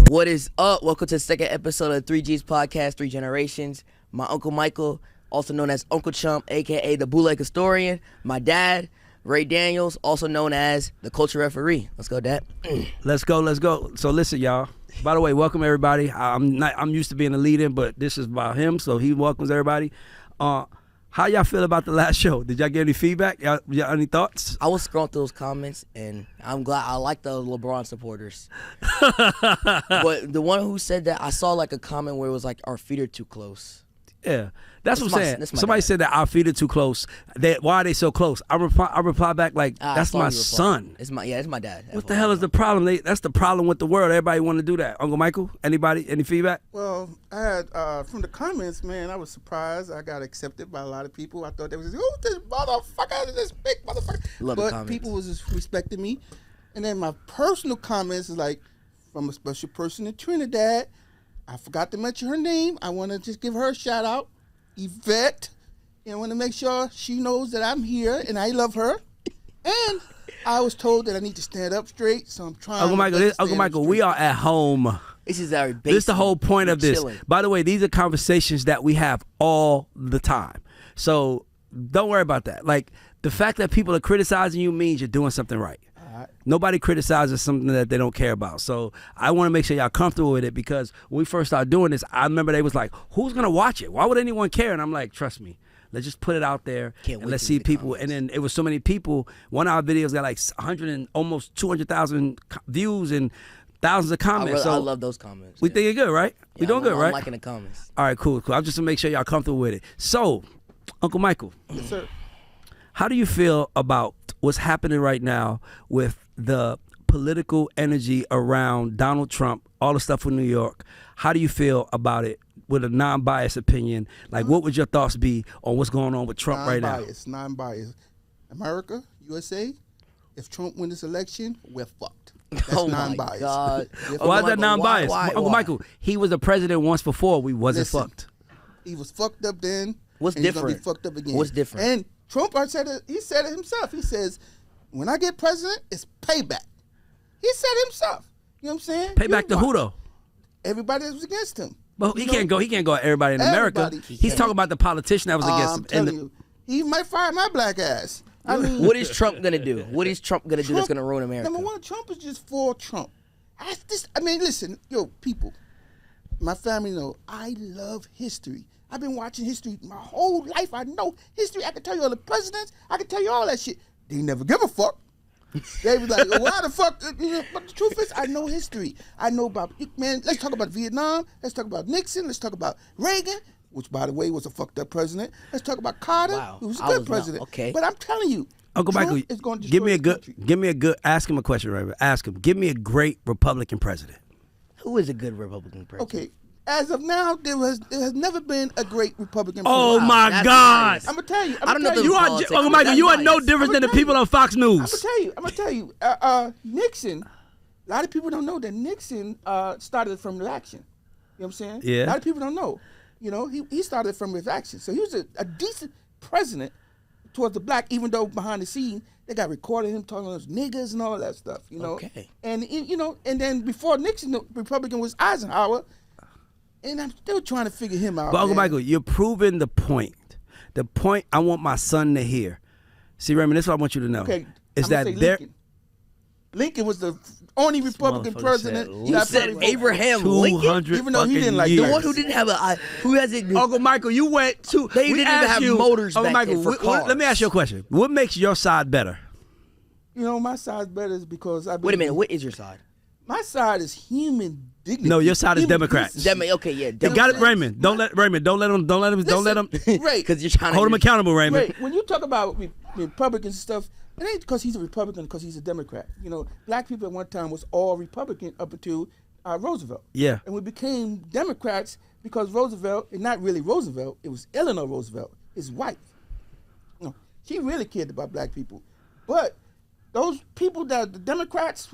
What is up? Welcome to the second episode of 3G's podcast, Three Generations. My Uncle Michael, also known as Uncle Chump, a.k.a. the Bootleg Historian. My dad, Ray Daniels, also known as the Culture Referee. Let's go, Dad. Let's go. So listen, y'all. By the way, welcome everybody. I'm used to being a lead-in, but this is about him, so he welcomes everybody. How y'all feel about the last show? Did y'all get any feedback? Y'all any thoughts? I was scrolling through those comments, and I'm glad. I like the LeBron supporters. But the one who said that, I saw like a comment where it was like, our feet are too close. Yeah, that's what I'm saying. Somebody said that our feet are too close. Why are they so close? I reply back like, that's my son. It's my dad. What the hell is the problem? That's the problem with the world. Everybody want to do that. Uncle Michael, anybody, any feedback? Well, I had, from the comments, man, I was surprised. I got accepted by a lot of people. I thought they was, oh, this motherfucker, this big motherfucker. But people was just respecting me. And then my personal comments is like, from a special person in Trinidad, I forgot to mention her name. I want to just give her a shout out, Yvette. And I want to make sure she knows that I'm here and I love her. And I was told that I need to stand up straight, so I'm trying. Uncle Michael, we are at home. This is our basic. This is the whole point of this. Chilling. By the way, these are conversations that we have all the time. So don't worry about that. Like, the fact that people are criticizing you means you're doing something right. Nobody criticizes something that they don't care about. So I want to make sure y'all comfortable with it, because when we first started doing this, I remember they was like, who's going to watch it? Why would anyone care? And I'm like, trust me. Let's just put it out there and let's see people. And then it was so many people. One of our videos got like 100 and almost 200,000 views and thousands of comments. I love those comments. We think it's good, right? Yeah, we doing good, right? I'm liking the comments. All right, cool. I'm just to make sure y'all comfortable with it. So, Uncle Michael. Yes, sir. How do you feel about what's happening right now with the political energy around Donald Trump, all the stuff in New York? How do you feel about it with a non-biased opinion? Like, what would your thoughts be on what's going on with Trump right now? Non-biased. America, USA, if Trump wins this election, we're fucked. That's non-biased. My God. Why is that non-biased? Why? Uncle Michael, he was a president once before. We wasn't fucked. He was fucked up then. What's and different? He's gonna be fucked up again. What's different? And Trump he said it himself. He says, when I get president, it's payback. He said it himself. You know what I'm saying? Payback to who though? Everybody that was against him. But he can't go at everybody in America. He's talking about the politician that was against him. I'm telling you, he might fire my black ass. I mean, what is Trump gonna do? What is Trump gonna do that's gonna ruin America? Number one, Trump is just for Trump. Listen, people, my family know I love history. I've been watching history my whole life. I know history. I can tell you all the presidents. I can tell you all that shit. They never give a fuck. They was like, why the fuck? But the truth is, I know history. I know about, man, let's talk about Vietnam. Let's talk about Nixon. Let's talk about Reagan, which, by the way, was a fucked up president. Let's talk about Carter, who was a good president. Okay. But I'm telling you, Uncle Michael, give me a good, ask him a question, right? Ask him, give me a great Republican president. Who is a good Republican president? Okay. As of now, there has never been a great Republican president. Oh my God! I'm gonna tell you. I don't know you are, Uncle Michael. You are no different than the people on Fox News. I'm gonna tell you. Nixon. A lot of people don't know that Nixon started from his action. You know what I'm saying? Yeah. A lot of people don't know. You know, he started from his action. So he was a decent president towards the black, even though behind the scene they got recorded him talking to those niggas and all that stuff. You know. Okay. And and then before Nixon, the Republican was Eisenhower. And I'm still trying to figure him out. But Uncle Michael, you're proving the point. The point I want my son to hear. See, Raymond, this is what I want you to know. Okay, is that Lincoln was the only Republican president. You said Abraham Lincoln, even though he didn't like the one who didn't have who has it. Uncle Michael, you went to. They didn't even have motors back then for cars. Let me ask you a question. What makes your side better? You know, my side's better is because Wait a minute. What is your side? My side is human dignity. No, your side is Democrats. Okay, yeah. You got it, Raymond. Don't let him. Right. Because you're trying to hold him accountable, Raymond. Right. When you talk about Republicans and stuff, it ain't because he's a Republican, because he's a Democrat. You know, black people at one time was all Republican up until Roosevelt. Yeah. And we became Democrats because Roosevelt, and not really Roosevelt, it was Eleanor Roosevelt, his wife. You know, she really cared about black people. But those people that the Democrats,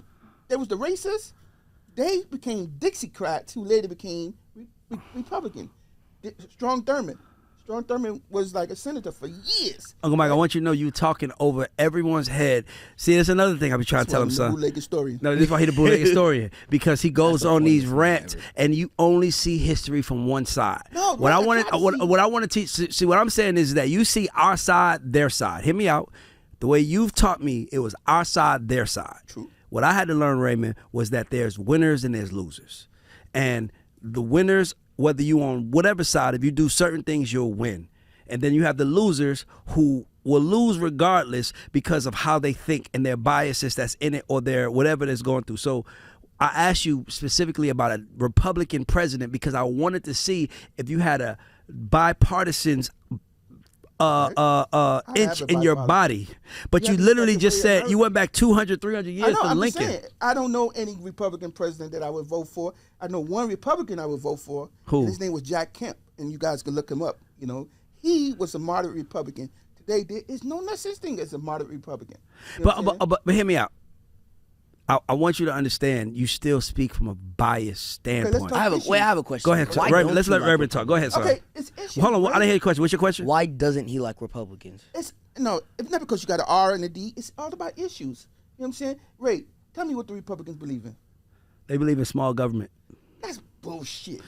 there was the racists, they became Dixiecrats, who later became Republican. Strom Thurmond Strom Thurmond was like a senator for years. Uncle Mike, I want you to know you talking over everyone's head. See, that's another thing I be trying to tell him, son. Bootleg historian. No, this is why he the bootleg historian, because he goes on these rants and you only see history from one side. No, what I want to teach. See, what I'm saying is that you see our side, their side. Hear me out. The way you've taught me, it was our side, their side. True. What I had to learn, Raymond, was that there's winners and there's losers, and the winners, whether you on whatever side, if you do certain things, you'll win. And then you have the losers who will lose regardless because of how they think and their biases that's in it or their whatever that's going through. So I asked you specifically about a Republican president because I wanted to see if you had a bipartisan's inch in your body. But you literally just said you went back 200, 300 years to Lincoln. Saying, I don't know any Republican president that I would vote for. I know one Republican I would vote for. Who? And his name was Jack Kemp, and you guys can look him up. You know, he was a moderate Republican. Today, there is no such thing as a moderate Republican. You know but hear me out. I want you to understand. You still speak from a biased standpoint. Okay, I have a question. Go ahead, Raymond. Let's let Raymond talk. Go ahead, sir. Okay, it's issue. Hold on, right? I didn't hear your question. What's your question? Why doesn't he like Republicans? It's not because you got an R and a D. It's all about issues. You know what I'm saying? Ray, tell me what the Republicans believe in. They believe in small government. That's bullshit.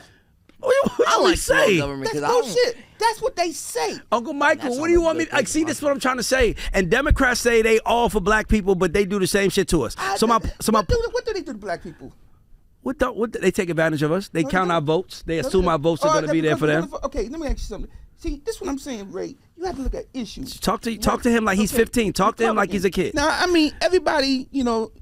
I like small government That's because I don't. bullshit. That's what they say. Uncle Michael, That's what do you all want me? good Like, see, things, this is what I'm trying to say. And Democrats say they all for black people, but they do the same shit to us. What do they do to black people? What they take advantage of us? They No, count they our don't. votes. They assume our votes are going to be there for them. Okay, let me ask you something. See, this is what I'm saying, Ray. You have to look at issues. Talk to him like he's 15. Talk to him like he's a kid. Now, I mean, everybody, you know,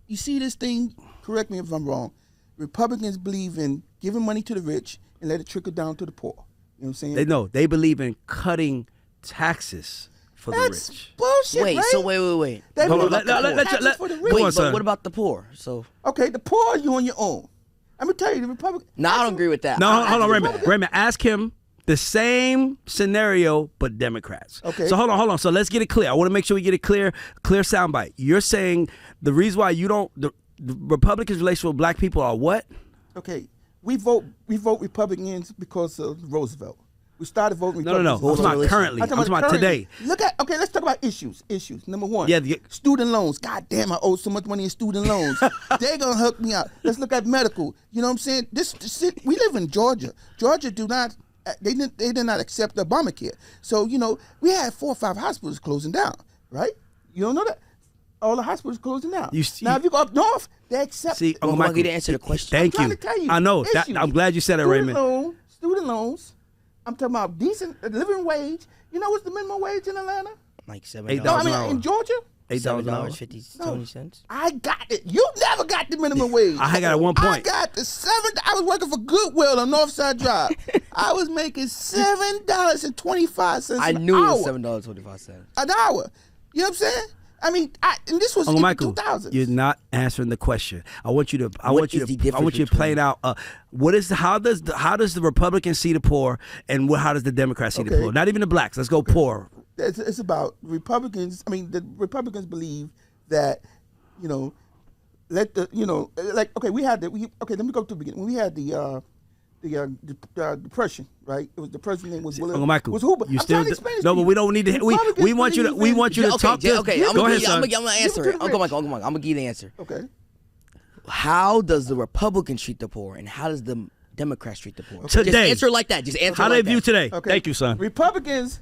you see this thing. Correct me if I'm wrong. Republicans believe in giving money to the rich and let it trickle down to the poor. You know what I'm saying? They believe in cutting taxes for the That's rich. bullshit. Wait, Ray. so wait. They Hold believe on, in cutting taxes for the rich. Come on, But son. what about the poor? So Okay, the poor, you on your own. I'm gonna tell you, the Republican. no, I don't agree with that. No, hold on, Raymond. Ask him the same scenario, but Democrats. Okay. So hold on. So let's get it clear. I want to make sure we get it clear soundbite. You're saying the reason why you don't, the Republicans' relationship with black people are what? Okay, we vote Republicans because of Roosevelt. We started voting No. Republicans. I'm talking about currently. I'm talking about today. Okay, let's talk about issues. Number one. Yeah, student loans. God damn, I owe so much money in student loans. They're gonna hook me out. Let's look at medical. You know what I'm saying? We live in Georgia. Georgia they did not accept Obamacare. So, you know, we had 4 or 5 hospitals closing down, right? You don't know that? All the hospitals closing down. Now, if you go up north, they accept. See, Well, Uncle Michael, Michael, you didn't answer the question. Thank I'm you. trying to tell you. I know. Issues. I'm glad you said that, Raymond. Student loans. I'm talking about decent living wage. You know what's the minimum wage in Atlanta? Like $8 No, I an mean hour. in Georgia. $8 an hour. $7.50. I got it. You never got the minimum wage. I got it at one point. I got the I was working for Goodwill on Northside Drive. I was making $7.25 I knew it was $7.25. an hour. You know what I'm saying? I mean, and this was Uncle in Michael, the 2000s. you're not answering the question. I want you to difference play it out. How does the Republican see the poor, and how does the Democrat see the Okay. poor? Not even the blacks. Let's go poor. It's about Republicans. I mean, the Republicans believe that, you know, let the, you know, like, okay, let me go to the beginning. When we had the depression, right? It was the president's name was William. Uncle Michael, was Hoover. you I'm still trying to explain this no, to but you. we don't need to. We want you to. We want you to talk to. Okay, Go ahead, son. I'm gonna answer it. Uncle Michael, I'm gonna give you the answer. Okay. How does the Republicans treat the poor, and how does the Democrats treat the poor? Today. Just answer it like that. Just answer How it they like view that. today? Okay. Thank you, son. Republicans,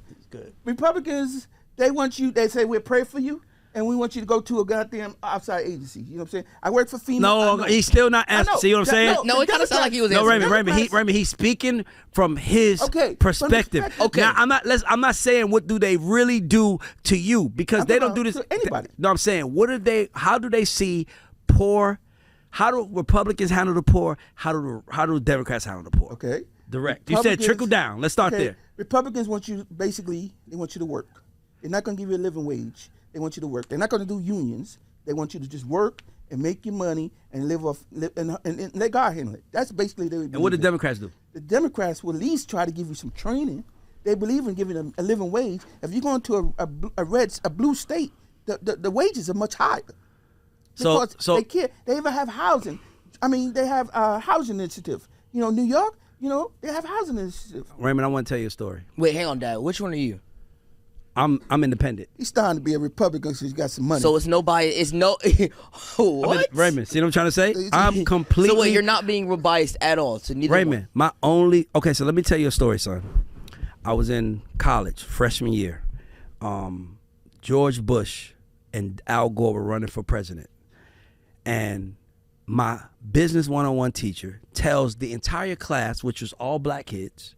they want you. They say we'll pray for you, and we want you to go to a goddamn outside agency. You know what I'm saying? I work for FEMA. No, he's still not answering. See what I'm saying? No, it kind of sounded like he was No, answering. Raymond, he's speaking from his perspective. Okay. Now, I'm not saying what do they really do to you, because they don't do this to anybody. No, I'm saying how do they see poor? How do Republicans handle the poor? How do Democrats handle the poor? Okay. Direct. You said trickle down. Let's start there. Republicans want you they want you to work. They're not going to give you a living wage. They want you to work. They're not going to do unions. They want you to just work and make your money and live and let God handle it. That's basically their. And what do Democrats do? The Democrats will at least try to give you some training. They believe in giving them a living wage. If you go into a blue state, the wages are much higher. Because So they even have housing. I mean, they have a housing initiative. You know, New York, You know, they have housing initiatives. Raymond, I want to tell you a story. Wait, hang on, Dad. Which one are you? I'm independent. He's starting to be a Republican because he's got some money. So it's nobody. It's no. What? Raymond, see what I'm trying to say? I'm completely. So wait, you're not being biased at all. So neither. Raymond, okay, so let me tell you a story, son. I was in college, freshman year. George Bush and Al Gore were running for president. And my business 101 teacher tells the entire class, which was all black kids,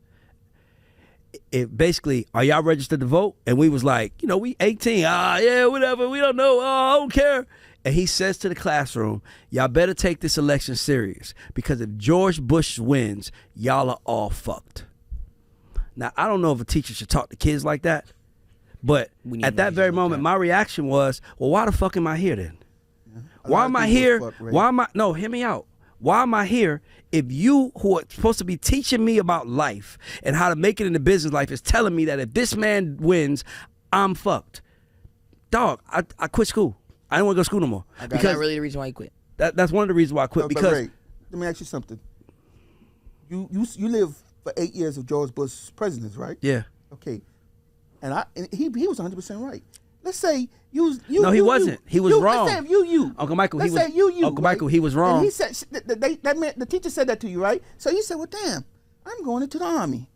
it basically, are y'all registered to vote? And we was like, we 18. Yeah, whatever. We don't know. I don't care. And he says to the classroom, y'all better take this election serious because if George Bush wins, y'all are all fucked. Now, I don't know if a teacher should talk to kids like that, but at that very moment, my reaction was, well, why the fuck am I here then? Yeah. Why am I here? No, hear me out. Why am I here if you, who are supposed to be teaching me about life and how to make it in the business life, is telling me that if this man wins, I'm fucked? Dog, I quit school. I didn't want to go to school no more. That's not really the reason why you quit. That's one of the reasons why I quit. Because Ray, let me ask you something. You lived for 8 years of George Bush's presidency, right? Yeah. Okay. And he was 100% right. Let's say you. No, he wasn't. He was wrong. Let's say you. Uncle Michael, Let's say you. Uncle Michael, he was wrong. And he said the teacher said that to you, right? So you said, well, damn, I'm going into the army.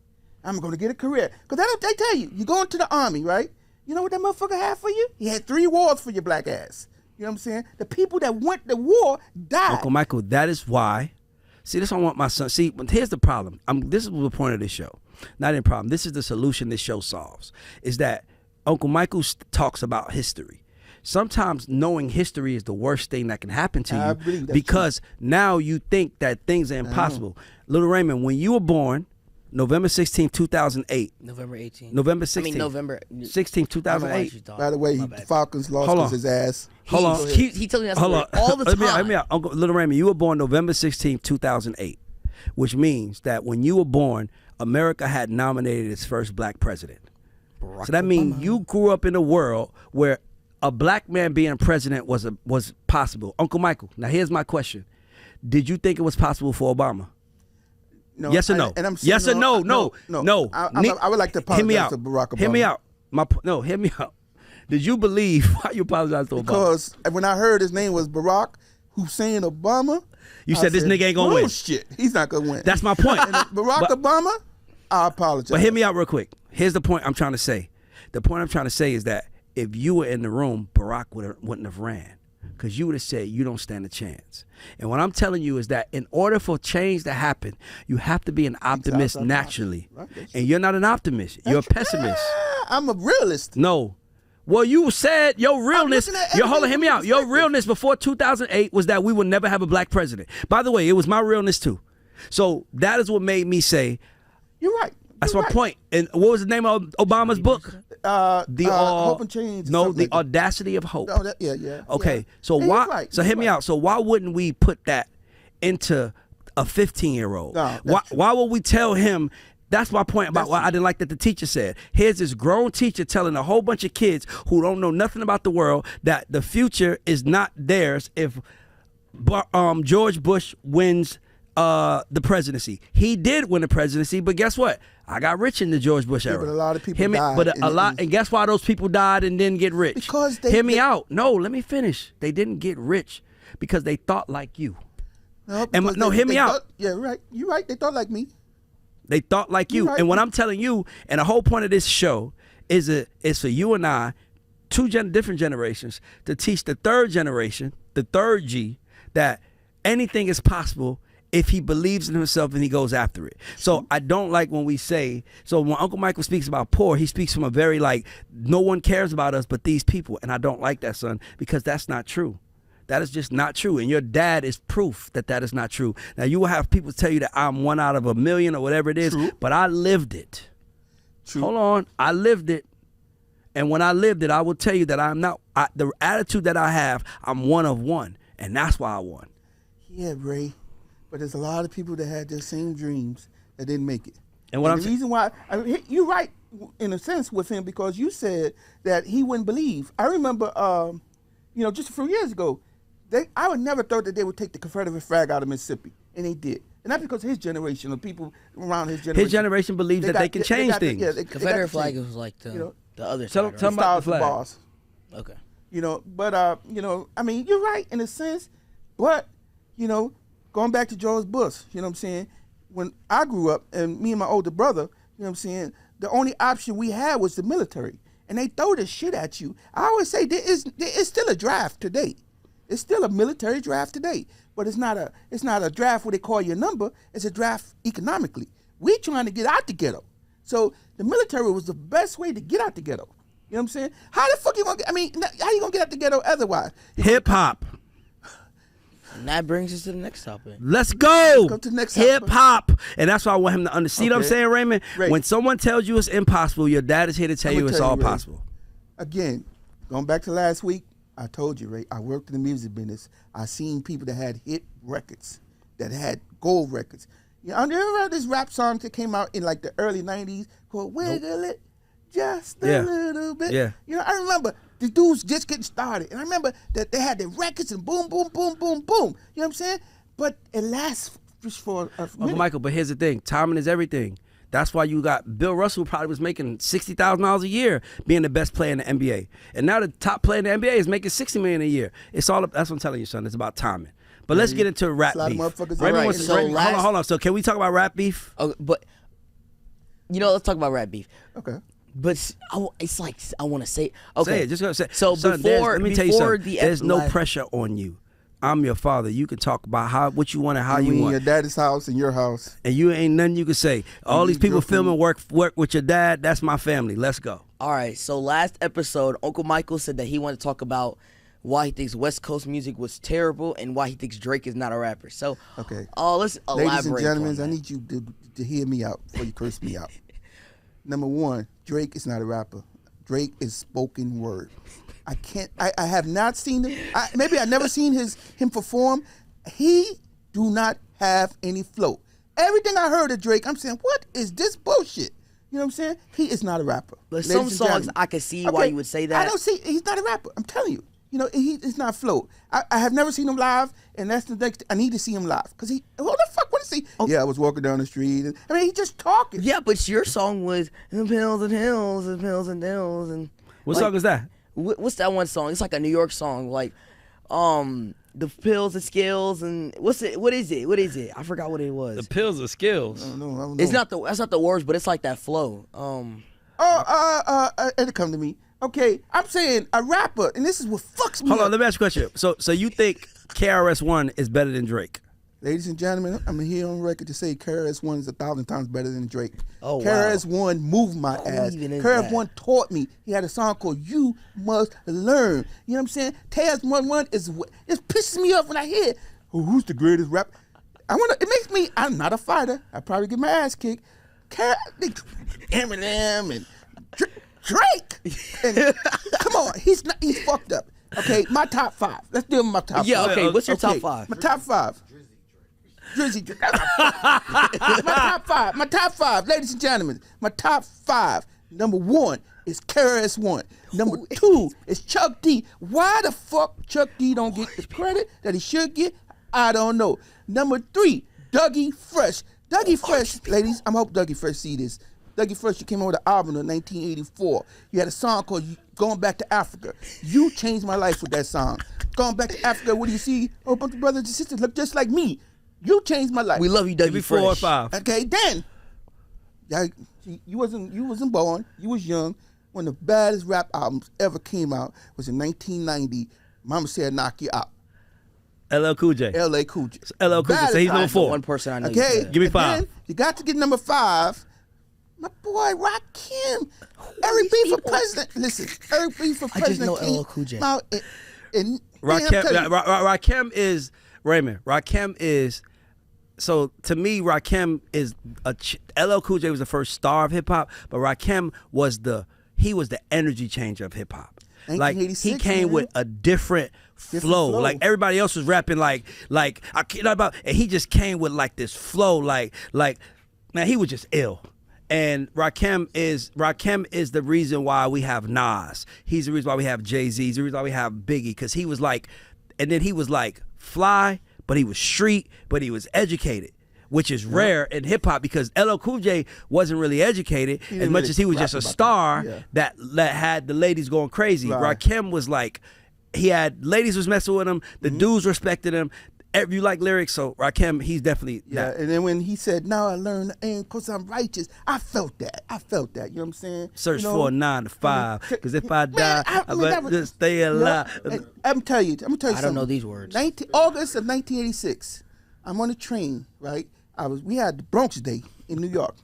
I'm going to get a career. Because they tell you, you're going to the army, right? You know what that motherfucker had for you? He had 3 wars for your black ass. You know what I'm saying? The people that went to war died. Uncle Michael, that is why. See, this I want my son. See, here's the problem. This is the point of this show. Not a problem. This is the solution this show solves. Is that Uncle Michael talks about history. Sometimes knowing history is the worst thing that can happen to you because now you think that things are impossible. Little Raymond, when you were born, November 16, 2008. November 18th. November 16th. I mean, November 16, 2008. By the way, the Falcons lost his ass. Hold on. He telling us all the time. Let me out. Uncle Little Raymond, you were born November 16, 2008, which means that when you were born, America had nominated its first black president. So that means you grew up in a world where a black man being president was possible. Uncle Michael, now here's my question. Did you think it was possible for Obama? No, yes or no? Yes or no? No. I would like to apologize to Barack Obama. Hear me out. Hear me out. Did you believe why you apologize to Obama? Because when I heard his name was Barack Hussein Obama, you said this nigga ain't gonna win. Shit, he's not gonna win. That's my point. Barack Obama, I apologize. But hear me out real quick. Here's the point I'm trying to say. The point I'm trying to say is that if you were in the room, Barack wouldn't have ran. Because you would have said you don't stand a chance. And what I'm telling you is that in order for change to happen, you have to be an optimist naturally. Right. And you're not an optimist. You're a pessimist. I'm a realist. No. Well, you said your realness. Hold on, hear me out. Your realness before 2008 was that we would never have a black president. By the way, it was my realness too. So that is what made me say, you're right. That's my point. And what was the name of Obama's book? Hope and Change. No, The Audacity of Hope. Oh, yeah. Okay, yeah. So yeah, why? Right. So hear me out. So why wouldn't we put that into a 15-year-old? No, why would we tell him? That's my point about why I didn't like that the teacher said. Here's this grown teacher telling a whole bunch of kids who don't know nothing about the world that the future is not theirs if George Bush wins the presidency. He did win the presidency, but guess what? I got rich in the George Bush era. But a lot of people died. But and guess why those people died and didn't get rich? Because Hear me out. No, let me finish. They didn't get rich because they thought like you. No, hear me out. Yeah, right. You're right. They thought like me. They thought like you. Right. And what I'm telling you, and the whole point of this show is for you and I, different generations, to teach the third generation, the third G, that anything is possible if he believes in himself and he goes after it. So I don't like when we say, so when Uncle Michael speaks about poor, he speaks from a very no one cares about us but these people. And I don't like that, son, because that's not true. That is just not true. And your dad is proof that that is not true. Now, you will have people tell you that I'm 1 out of a million or whatever it is, True. but I lived it. True. Hold on. I lived it. And when I lived it, I will tell you that I'm not, the attitude that I have, I'm one of one. And that's why I won. Yeah, Ray. But there's a lot of people that had their same dreams that didn't make it. And the reason why, you're right in a sense with him because you said that he wouldn't believe. I remember, just a few years ago, I would never thought that they would take the Confederate flag out of Mississippi, and they did. And not because of his generation or people around his generation. His generation believes that they can change things. Confederate flag was like the other side. Tell them about the flag. Boss. Okay. But I mean, you're right in a sense, but going back to George Bush, you know what I'm saying? When I grew up, and me and my older brother, you know what I'm saying, the only option we had was the military. And they throw this shit at you. I always say there is still a draft today. It's still a military draft today. But it's not a draft where they call your number. It's a draft economically. We trying to get out the ghetto. So the military was the best way to get out the ghetto. You know what I'm saying? How the fuck you gonna how you gonna get out the ghetto otherwise? Hip hop. And that brings us to the next topic. Let's go. Go to the next Hip hop. And that's why I want him to understand. See what I'm saying, Raymond? Right. When someone tells you it's impossible, your dad is here to tell you it's all possible. Again, going back to last week, I told you, Ray, I worked in the music business. I seen people that had hit records, that had gold records. You know, you heard this rap song that came out in like the early 90s called Wiggle It Just a Little Bit. Yeah. I remember the dudes just getting started. And I remember that they had the records and boom, boom, boom, boom, boom. You know what I'm saying? But it lasts just for a minute. Uncle Michael, but here's the thing. Timing is everything. That's why you got Bill Russell probably was making $60,000 a year being the best player in the NBA. And now the top player in the NBA is making $60 million a year. It's all, that's what I'm telling you, son. It's about timing. But let's get into rap beef. Hold on. So can we talk about rap beef? Okay, but let's talk about rap beef. Okay. But it's like I want to say. Okay, say it. Just go say. So son, let me tell you something. There's no pressure on you. I'm your father. You can talk about what you want and how you want. Your daddy's house and your house. And you ain't nothing you can say. All these people filming work with your dad. That's my family. Let's go. All right. So last episode, Uncle Michael said that he wanted to talk about why he thinks West Coast music was terrible and why he thinks Drake is not a rapper. So okay. Let's elaborate. Ladies and gentlemen, I need you to hear me out before you curse me out. Number one, Drake is not a rapper. Drake is spoken word. I have not seen him. Maybe I never seen him perform. He do not have any flow. Everything I heard of Drake, I'm saying, what is this bullshit? You know what I'm saying? He is not a rapper. But some songs I can see why you would say that. I don't see. He's not a rapper. I'm telling you. He's not flow. I have never seen him live, and that's the next. I need to see him live because who the fuck want to see? Oh. Yeah, I was walking down the street. And, he's just talking. Yeah, but your song was "The Pills and Hills and Pills and Hills" and. What song is that? What's that one song? It's like a New York song, like the pills and skills and what is it? I forgot what it was. The pills and skills. I don't know. It's not that's not the words, but it's like that flow. It'll come to me. Okay, I'm saying a rapper, and this is what fucks me. Hold up. on, let me ask you a question. So you think KRS-One is better than Drake? Ladies and gentlemen, I'm here on record to say KRS-One is 1,000 times better than Drake. Oh, KRS-One moved my ass. KRS-One taught me. He had a song called "You Must Learn." You know what I'm saying? KRS-One it pisses me off when I hear it. Who's the greatest rapper? It makes me. I'm not a fighter. I probably get my ass kicked. Eminem and Drake. And, come on, he's fucked up. Okay, my top five. Let's do my top five. Yeah, okay. What's your top five? My top five. Drizzy. My top five, ladies and gentlemen. My top five. Number one is KRS-One. Number two is Chuck D. Why the fuck Chuck D don't get the credit that he should get? I don't know. Number three, Dougie Fresh. Dougie Fresh, ladies, I hope Dougie Fresh see this. Dougie Fresh, you came out with an album in 1984. You had a song called "Going Back to Africa." You changed my life with that song. Going back to Africa, what do you see? Oh, a bunch of brothers and sisters look just like me. You changed my life. We love you, Dougie Fresh. 4 or 5. Okay, then. You wasn't born. You was young. One of the baddest rap albums ever came out was in 1990. Mama Said "Knock You Out." LL Cool J. LL Cool J. LL Cool J. So he's number 4. One person I know. Okay, give me 5. Then you got to get number 5. My boy Rakim. Eric B for president. Listen, Eric B for president. I just know LL Cool J. Rakim is Raymond. Rakim is. So to me, Rakim is LL Cool J was the first star of hip hop, but Rakim was the energy changer of hip hop. Like he came with a different flow. Like everybody else was rapping like I can't about, and he just came with like this flow. Like man, he was just ill. And Rakim is the reason why we have Nas. He's the reason why we have Jay-Z. He's the reason why we have Biggie, because he was like, and then he was like fly, but he was street, but he was educated. which is rare in hip hop because LL Cool J wasn't really educated as much as he was just a star that had the ladies going crazy. Rakim was like, he had ladies was messing with him, the dudes respected him. If you like lyrics, so Rakim, he's definitely that. And then when he said, "Now I learn because I'm righteous," I felt that. You know what I'm saying? Search for a 9 to 5, because if I die, I better just stay alive. I'm gonna tell you something. I don't know these words. August of 1986, I'm on a train, right? We had the Bronx Day in New York,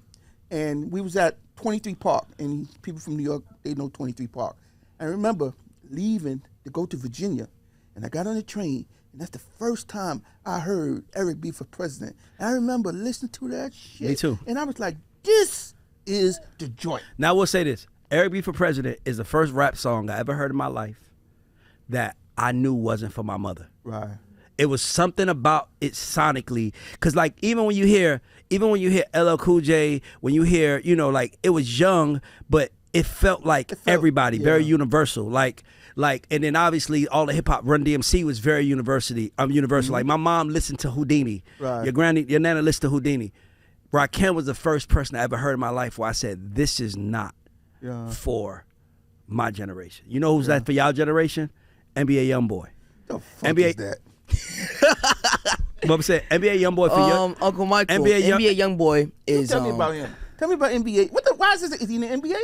and we was at 23 Park, and people from New York, they know 23 Park. I remember leaving to go to Virginia, and I got on the train. And that's the first time I heard Eric B. for president. And I remember listening to that shit. Me too. And I was like, this is the joint. Now, we'll say this. Eric B. for president is the first rap song I ever heard in my life that I knew wasn't for my mother. Right. It was something about it sonically. Because, like, even when you hear LL Cool J, when you hear, you know, like, it was young, but it felt like everybody, very universal. Like, and then obviously all the hip hop, Run DMC was very universal. Like my mom listened to Houdini. Right. Your nana listened to Houdini. Rakim was the first person I ever heard in my life where I said, this is not for my generation. You know who's that for y'all generation? NBA Youngboy. The fuck is that? What I'm saying, NBA Youngboy for you. Uncle Michael. NBA Youngboy is. Tell me about him. Tell me about NBA. Why is this? Is he in the NBA?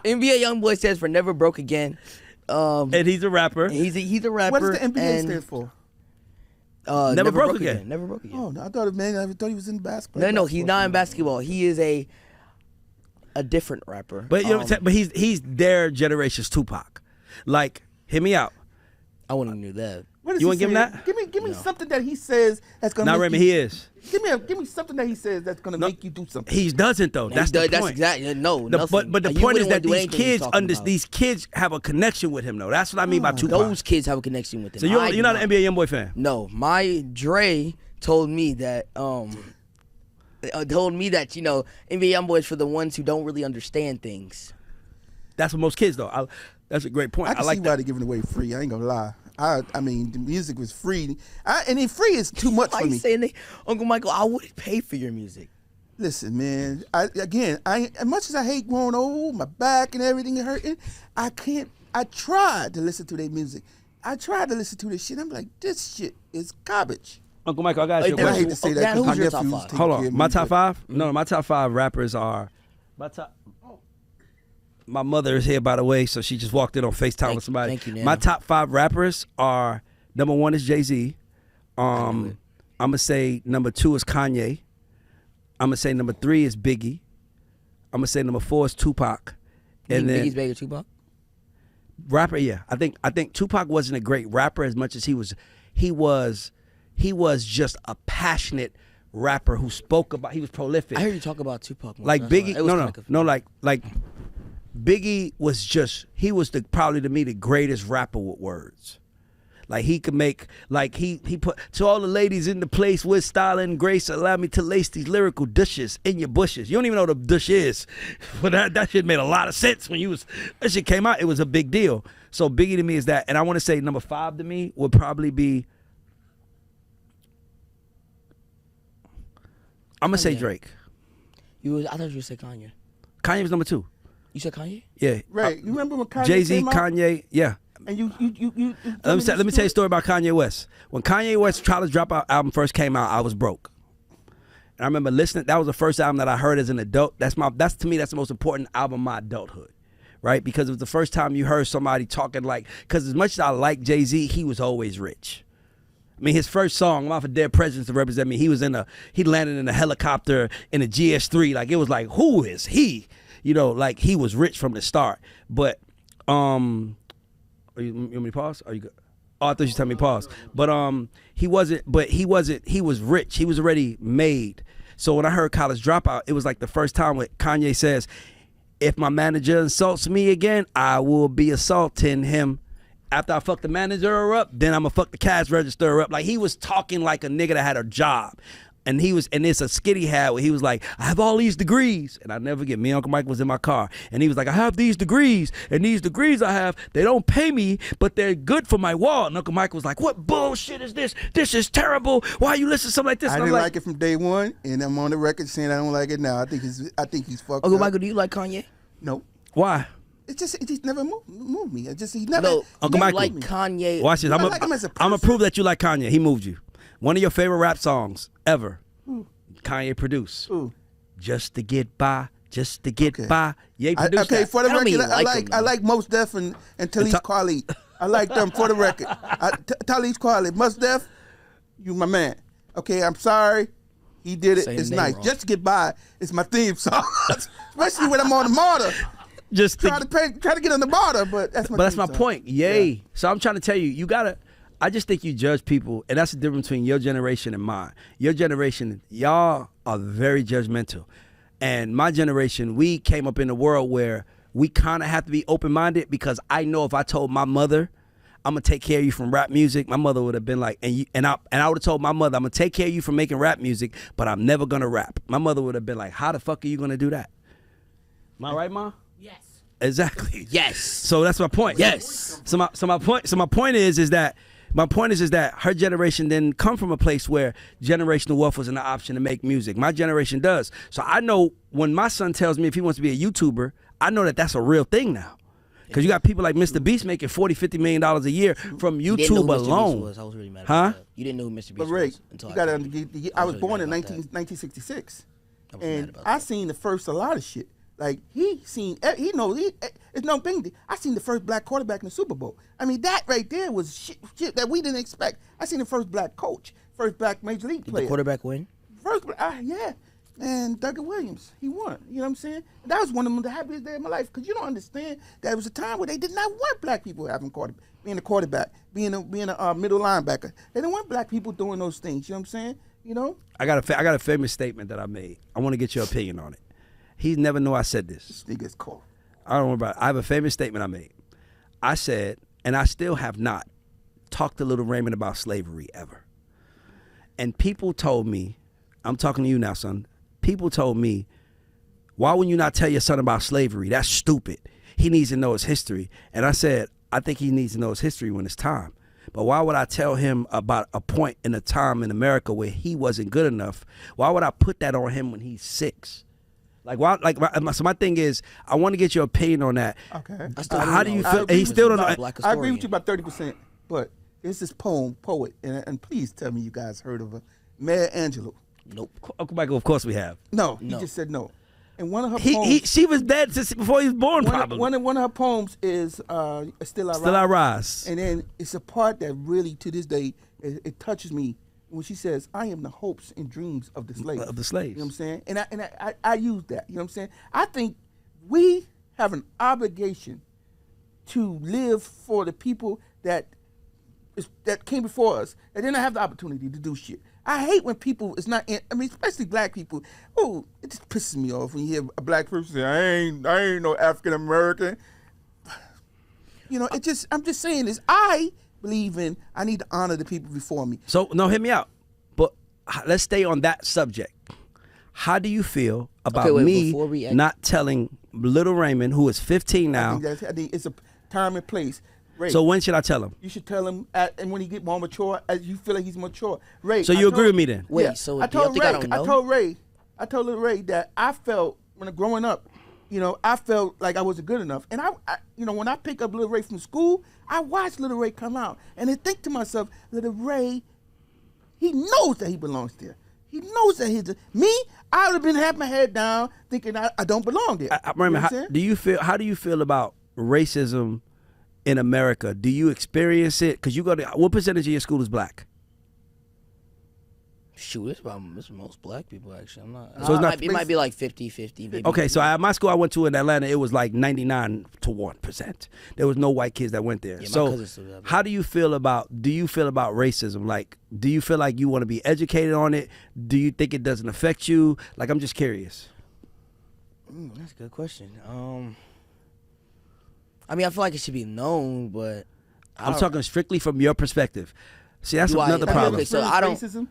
NBA Youngboy stands for Never Broke Again, and he's a rapper. He's a rapper. What does the NBA stand for? Never broke again. Never broke again. Oh, no, I thought he was in basketball. No, he's not in basketball. He is a different rapper. But you know, but he's their generation's Tupac. Like, hear me out. I wouldn't knew that. You want to give him that? Give me something that he says that's gonna. Not Remy, he is. Give me something that he says that's gonna make you do something. He doesn't though. That's the point. That's exactly But the point is that these kids have a connection with him though. That's what I mean by Tupac. Those kids have a connection with him. So you're not an NBA Youngboy fan? No, my Dre told me that NBA Youngboy is for the ones who don't really understand things. That's what most kids though. That's a great point. I can see why they're giving it away free. I ain't gonna lie. I mean, the music was free, and free is too much for me. Why you saying that, Uncle Michael? I wouldn't pay for your music. Listen, man. As much as I hate growing old, my back and everything is hurting. I can't. I tried to listen to their music. I tried to listen to this shit. I'm like, this shit is garbage. Uncle Michael, I got you. I hate to say that because my who's your nephews top take Hold care of on, me, my top five? No, my top 5 rappers are my mother is here, by the way, so she just walked in on FaceTime with somebody. Thank you, Nana. My top 5 rappers are, number 1 is Jay-Z. I'm going to say number 2 is Kanye. I'm going to say number 3 is Biggie. I'm going to say number 4 is Tupac. And then Biggie's bigger than Tupac? Rapper, yeah. I think Tupac wasn't a great rapper as much as he was just a passionate rapper who spoke about, he was prolific. I heard you talk about Tupac more. Like Biggie, like Biggie was just, he was probably to me the greatest rapper with words. Like he could make, like he put, to all the ladies in the place with style and grace, allow me to lace these lyrical dishes in your bushes. You don't even know what a dish is. But that shit made a lot of sense when that shit came out. It was a big deal. So Biggie to me is that. And I want to say number 5 to me would probably be, I'm going to say Drake. I thought you would say Kanye. Kanye was number 2. You said Kanye? Yeah. Right. You remember when Kanye Jay-Z, came out? Kanye, yeah. And you let me tell you a story about Kanye West. When Kanye West's College Dropout album first came out, I was broke. And I remember listening, that was the first album that I heard as an adult. That's to me, that's the most important album of my adulthood. Right? Because it was the first time you heard somebody talking like, because as much as I like Jay-Z, he was always rich. I mean, his first song, I'm off of Dead Presidents to Represent Me, he landed in a helicopter in a GS3. Like, it was like, who is he? You know, like, he was rich from the start. But, you want me to pause? Are you good? Oh, I thought you told me pause. But he was rich. He was already made. So when I heard College Dropout, it was like the first time when Kanye says, if my manager insults me again, I will be assaulting him. After I fuck the manager up, then I'm gonna fuck the cash register up. Like, he was talking like a nigga that had a job. And it's a skit he had where he was like, I have all these degrees. And I never forget, me and Uncle Mike was in my car. And he was like, I have these degrees. And these degrees I have, they don't pay me, but they're good for my wall. And Uncle Mike was like, what bullshit is this? This is terrible. Why you listen to something like this? I didn't like it from day one. And I'm on the record saying I don't like it now. I think he's fucked Uncle up. Michael, do you like Kanye? No. Why? It just never moved me. He never. No, Uncle Michael, like Kanye. Watch this. I'm gonna prove that you like Kanye. He moved you. One of your favorite rap songs ever. Kanye produced. Just to get by, just to get by. Ye produced that. For the record, I like Mos Def and Talib Kweli. I like them for the record. Talib Kweli, Mos Def, you my man. Okay, I'm sorry. He did it. It's nice. Wrong. Just to get by is my theme song, especially when I'm on the martyr. Just try to get on the martyr, but that's my point. Yay. Yeah. So I'm trying to tell you, you gotta. I just think you judge people, and that's the difference between your generation and mine. Your generation, y'all are very judgmental. And my generation, we came up in a world where we kind of have to be open-minded, because I know if I told my mother, I'm going to take care of you from rap music, my mother would have been like, and I would have told my mother, I'm going to take care of you from making rap music, but I'm never going to rap. My mother would have been like, how the fuck are you going to do that? Am I right, Ma? Yes. Exactly. Yes. So that's my point. Yes. So my point is that her generation didn't come from a place where generational wealth was an option to make music. My generation does. So I know when my son tells me if he wants to be a YouTuber, I know that that's a real thing now. Because you got people like Mr. Beast making $40-50 million a year from YouTube alone. I was really mad about that. You didn't know who Mr. Beast was until I was born in 1966. And I seen the first a lot of shit. Like it's no thing. I seen the first black quarterback in the Super Bowl. I mean, that right there was shit that we didn't expect. I seen the first black coach, first black major league player. Did the quarterback win? First, yeah. And Douglas Williams, he won. You know what I'm saying? That was one of the happiest days of my life, because you don't understand that it was a time where they did not want black people being a quarterback, being a middle linebacker. They didn't want black people doing those things. You know what I'm saying? You know. I got a famous statement that I made. I want to get your opinion on it. He never know I said this. This nigga's cool. I don't know about it. I have a famous statement I made. I said, and I still have not talked to Little Raymond about slavery ever. And people told me, I'm talking to you now, son. People told me, why would you not tell your son about slavery? That's stupid. He needs to know his history. And I said, I think he needs to know his history when it's time. But why would I tell him about a point in a time in America where he wasn't good enough? Why would I put that on him when he's 6? Like, why? Like, so my thing is, I want to get your opinion on that. Okay. How do you feel? He still don't know. I agree with you about 30%, but it's this poet, and please tell me you guys heard of her, Maya Angelou. Nope. Uncle Michael, of course we have. No, he just said no. And one of her poems, she was dead since before he was born, probably. One of her poems is Still I Rise. And then it's a part that really, to this day, it touches me. When she says, I am the hopes and dreams of the slaves. Of the slaves. You know what I'm saying? And I use that. You know what I'm saying? I think we have an obligation to live for the people that came before us, that didn't have the opportunity to do shit. I hate when people, especially black people, it just pisses me off when you hear a black person say, I ain't no African American. You know, I'm just saying this. I believe I need to honor the people before me. So, no, hear me out. But let's stay on that subject. How do you feel about me not telling Little Raymond, who is 15 now? I think it's a time and place. Ray, so when should I tell him? You should tell him, and when he get more mature, as you feel like he's mature. Ray. So you agree with me then? Wait, yeah, so I told Ray little Ray that I felt when growing up, you know, I felt like I wasn't good enough. And I when I pick up Little Ray from school, I watch Little Ray come out. And I think to myself, Little Ray, he knows that he belongs there. He knows that I would have been having my head down thinking I don't belong there. How do you feel about racism in America? Do you experience it? Because what percentage of your school is black? Shoot, it's most black people, actually. I'm not. So it might be like 50-50. Okay, so at my school I went to in Atlanta, it was like 99 to 1%. There was no white kids that went there. Yeah, so how do you feel about racism? Like, do you feel like you want to be educated on it? Do you think it doesn't affect you? Like, I'm just curious. That's a good question. I mean, I feel like it should be known, but I'm talking strictly from your perspective. See, that's another problem. Okay, so I don't. Racism?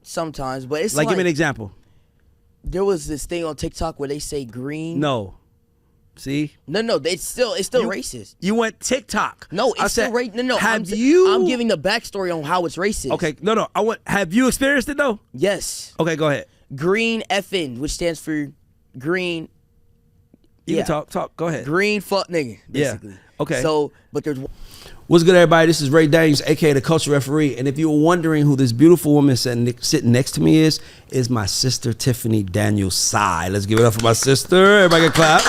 Sometimes, but it's like give me an example. There was this thing on TikTok where they say green. No. See? No, it's still racist. You went TikTok. No, it's still racist. No, I'm giving the backstory on how it's racist. Okay, no. Have you experienced it though? Yes. Okay, go ahead. Green FN, which stands for green. You can talk. Go ahead. Green fuck nigga, basically. Yeah. Okay. So, but there's. What's good, everybody? This is Ray Daniels, aka the Culture Referee, and if you were wondering who this beautiful woman sitting next to me is my sister Tiffany Daniels Sai. Let's give it up for my sister. Everybody can clap.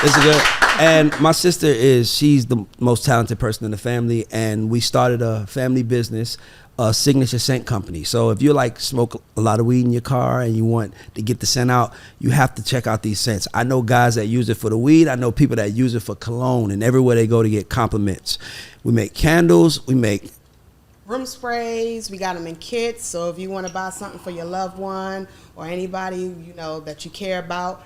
This is good. And my sister she's the most talented person in the family, and we started a family business, a signature scent company. So if you like smoke a lot of weed in your car and you want to get the scent out, you have to check out these scents. I know guys that use it for the weed. I know people that use it for cologne and everywhere they go to get compliments. We make candles. We make room sprays. We got them in kits. So if you want to buy something for your loved one or anybody that you care about,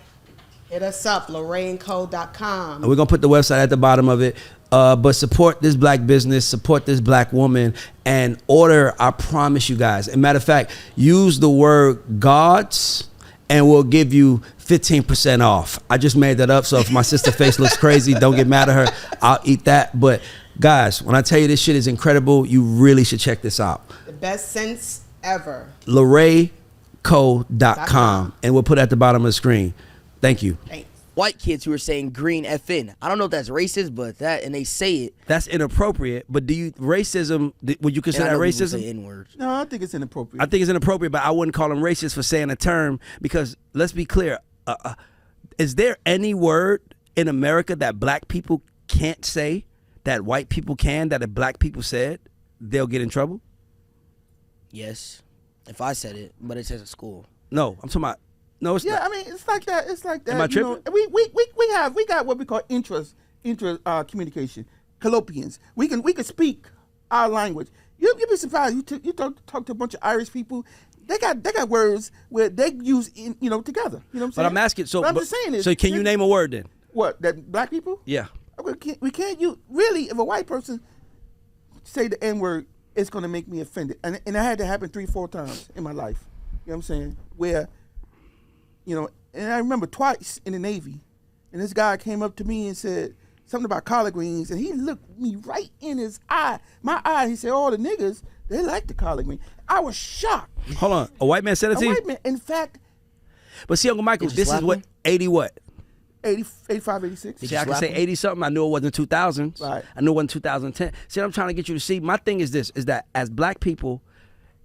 hit us up, LorraineCo.com. We're going to put the website at the bottom of it. But support this black business, support this black woman, and order, I promise you guys. As a matter of fact, use the word gods, and we'll give you 15% off. I just made that up, so if my sister's face looks crazy, don't get mad at her. I'll eat that. But guys, when I tell you this shit is incredible, you really should check this out. The best scents ever. LorraineCo.com, and we'll put it at the bottom of the screen. Thank you. Thanks. White kids who are saying green FN. I don't know if that's racist, but and they say it. That's inappropriate. But would you consider that racism? Say N-words. No, I think it's inappropriate. I think it's inappropriate, but I wouldn't call them racist for saying a term because let's be clear. Is there any word in America that black people can't say that white people can, that if black people said, they'll get in trouble? Yes. If I said it, but it says at school. No, I'm talking about. No, it's not. I mean, it's like that. It's like that. Am I tripping? We got what we call intra communication, colloquians. We can speak our language. You'd be surprised. You talk to a bunch of Irish people. They got words where they use together. You know what I'm saying? But I'm asking. So what I'm just saying is. So can you name a word then? What, that black people? Yeah. We can't use really. If a white person say the N-word, it's gonna make me offended, and I had to happen 3-4 times in my life. You know what I'm saying? Where. And I remember twice in the Navy, and this guy came up to me and said something about collard greens, and he looked me right in his eye, my eye. He said, "Oh, the niggas, they like the collard green." I was shocked. Hold on, a white man said it to you? A white man, in fact. But see, Uncle Michael, this is what 80 what? 85, 86. See, I can say 80 something. I knew it wasn't 2000s. Right. I knew it wasn't 2010. See, what I'm trying to get you to see. My thing is this: is that as black people,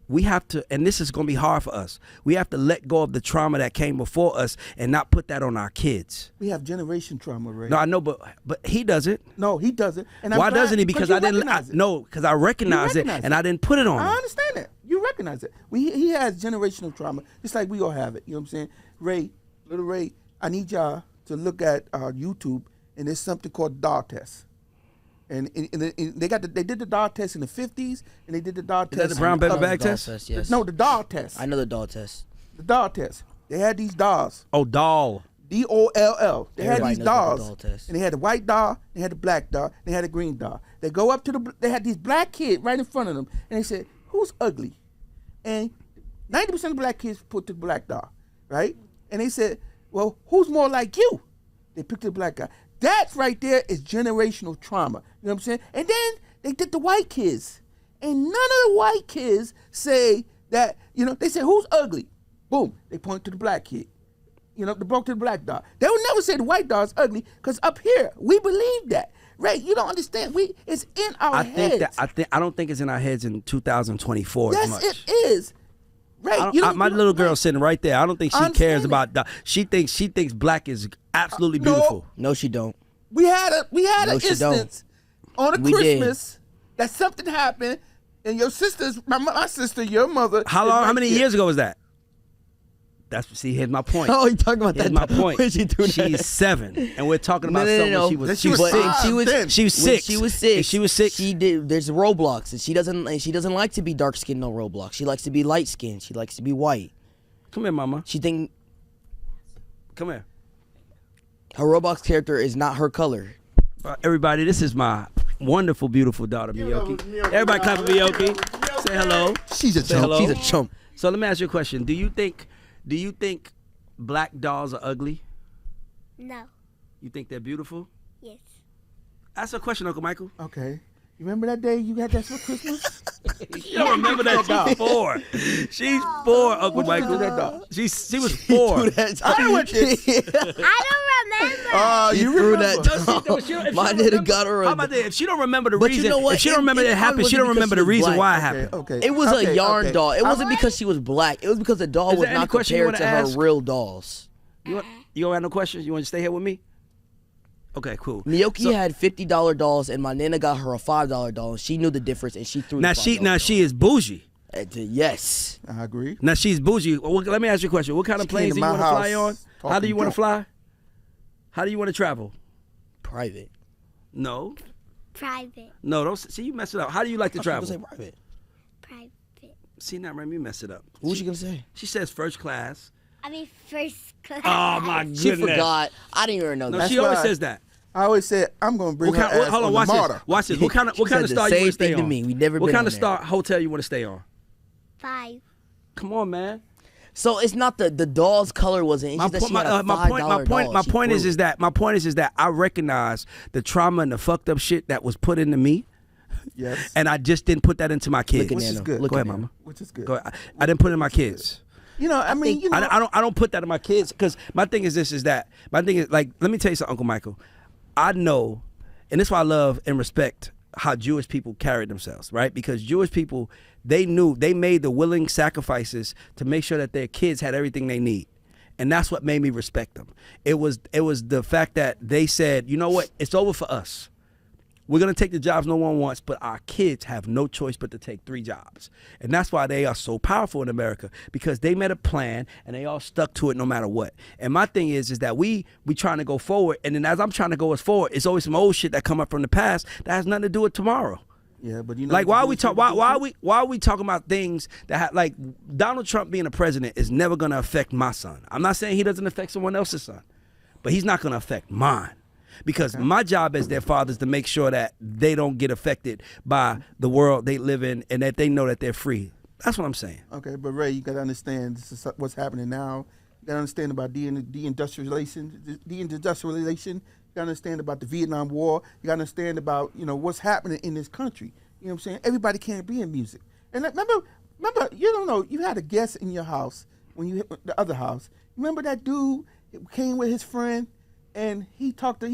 we have to, and this is going to be hard for us, we have to let go of the trauma that came before us and not put that on our kids. We have generation trauma, Ray. No, I know, but he doesn't. No, he doesn't. And why doesn't he? Because I didn't. Because I recognize it, and I didn't put it on him. I understand that. You recognize it. He has generational trauma, just like we all have it. You know what I'm saying? Little Ray, I need y'all to look at YouTube, and there's something called DAR test. And they did the DAR test in the 50s, and they did the DAR test. Is that the brown paper bag test? Yes. No, the DAR test. I know the DAR test. The DAR test. They had these DARs. Oh, doll. DOLL. They had these DARs, test. and they had the white DAR, they had the black DAR, they had the green DAR. They go up to they had these black kids right in front of them, and they said, "Who's ugly?" And 90% of black kids put the black DAR, right? And they said, "Well, who's more like you?" They picked the black guy. That right there is generational trauma. You know what I'm saying? And then they did the white kids. And none of the white kids say that, they say, "Who's ugly?" Boom. They point to the black kid. They point to the black dog. They would never say the white dog is ugly because up here, we believe that. Right? You don't understand. It's in our heads. I don't think it's in our heads in 2024 as much. Yes, it is. Right. My little girl sitting right there. I don't think she cares about that. She thinks black is absolutely beautiful. No, she don't. We had an instance on a Christmas that something happened, and your sister's my sister, your mother. How many years ago was that? Here's my point. Oh, you talking about here's that? My point. She's 7, and we're talking about someone she was 6. She was 6. She was 6. She did. There's Roblox, and she doesn't like to be dark skinned on Roblox. She likes to be light skinned. She likes to be white. Come here, mama. Come here. Her Roblox character is not her color. Everybody, this is my wonderful, beautiful daughter, Miyoki. Everybody clap for Miyoki. Say hello. She's a chump. She's a chump. So let me ask you a question. Do you think black dolls are ugly? No. You think they're beautiful? Yes. That's a question, Uncle Michael. Okay. You remember that day you had that for Christmas? You don't remember that? She's 4. She's 4, Uncle Michael. Do that dog? She was 4. I went this. I don't remember. Oh, She you threw remember? that. My nigga got her. How about that? If she don't remember the But you reason, know what? if she don't remember it happened, she don't remember the reason why it happened. Okay. It was a yarn okay. doll. It wasn't because she was black. It was because the doll Is was there any not question you compared to wanna her ask? real dolls. You don't have no questions? You want to stay here with me? Okay, cool. Miyoki had $50 dolls, and my nana got her a $5 doll. And she knew the difference, and she threw. Now the $5 doll. she is bougie. Yes. I agree. Now she's bougie. Well, let me ask you a question. What kind of She came planes to do you my want to fly on? house How do you want to talking fly? How do you want to travel? Private. No, Private. no. Don't see, you mess it up. How do you like to travel? Say private. Private. See, now Remy, you mess it up. What was she gonna say? She says first class. I mean, first class. Oh my goodness. She forgot. I didn't even know No, that. she always why- says that. I always said I'm gonna bring What kind, her ass hold on, on watch the this. martyr. Watch this. What kind of She star said the you want same to stay thing to on? me. We never What been kind on of star there. hotel you want to stay on? 5. Come on, man. So it's not the doll's color wasn't. It's just that she had a $5 doll. My She point threw is it. that I recognize the trauma and the fucked up shit that was put into me, Yes. and I just didn't put that into my kids. Look at Which is Nana. good. Look Go at ahead, Nana. mama. Which is good. Go ahead. I didn't put it in my kids. You know, I mean, you know, I don't put that in my kids because my thing is my thing is like, let me tell you something, Uncle Michael. I know, and this is why I love and respect how Jewish people carried themselves, right? Because Jewish people, they made the willing sacrifices to make sure that their kids had everything they need. And that's what made me respect them. It was the fact that they said, you know what, it's over for us. We're going to take the jobs no one wants, but our kids have no choice but to take 3 jobs. And that's why they are so powerful in America, because they made a plan and they all stuck to it no matter what. And my thing is that we trying to go forward, and then as I'm trying to go us forward, it's always some old shit that come up from the past that has nothing to do with tomorrow. yeah, but you know, Like what why the are we Jews talk do why too? are we talking about things that like Donald Trump being a president is never going to affect my son. I'm not saying he doesn't affect someone else's son, but he's not going to affect mine. Because my job as their father is to make sure that they don't get affected by the world they live in and that they know that they're free. That's what I'm saying. Okay, but Ray, you got to understand this is what's happening now. You got to understand about deindustrialization. You got to understand about the Vietnam War. You got to understand about, you know, what's happening in this country. You know what I'm saying? Everybody can't be in music. And remember, you don't know, you had a guest in your house when you hit the other house. Remember that dude came with his friend? And he told me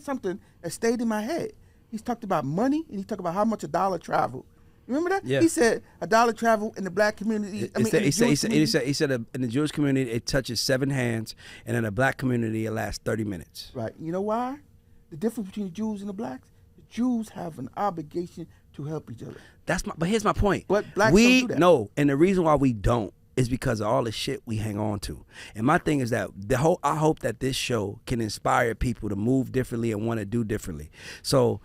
something that stayed in my head. He talked about money, and he talked about how much $1 traveled. Remember that? Yeah. He said $1 traveled in the black community. He said in the Jewish community it touches 7 hands, and in the black community it lasts 30 minutes. Right. You know why? The difference between the Jews and the blacks? The Jews have an obligation to help each other. But here's my point. But blacks don't do that. No, and the reason why we don't is because of all the shit we hang on to. And my thing is that I hope that this show can inspire people to move differently and want to do differently. So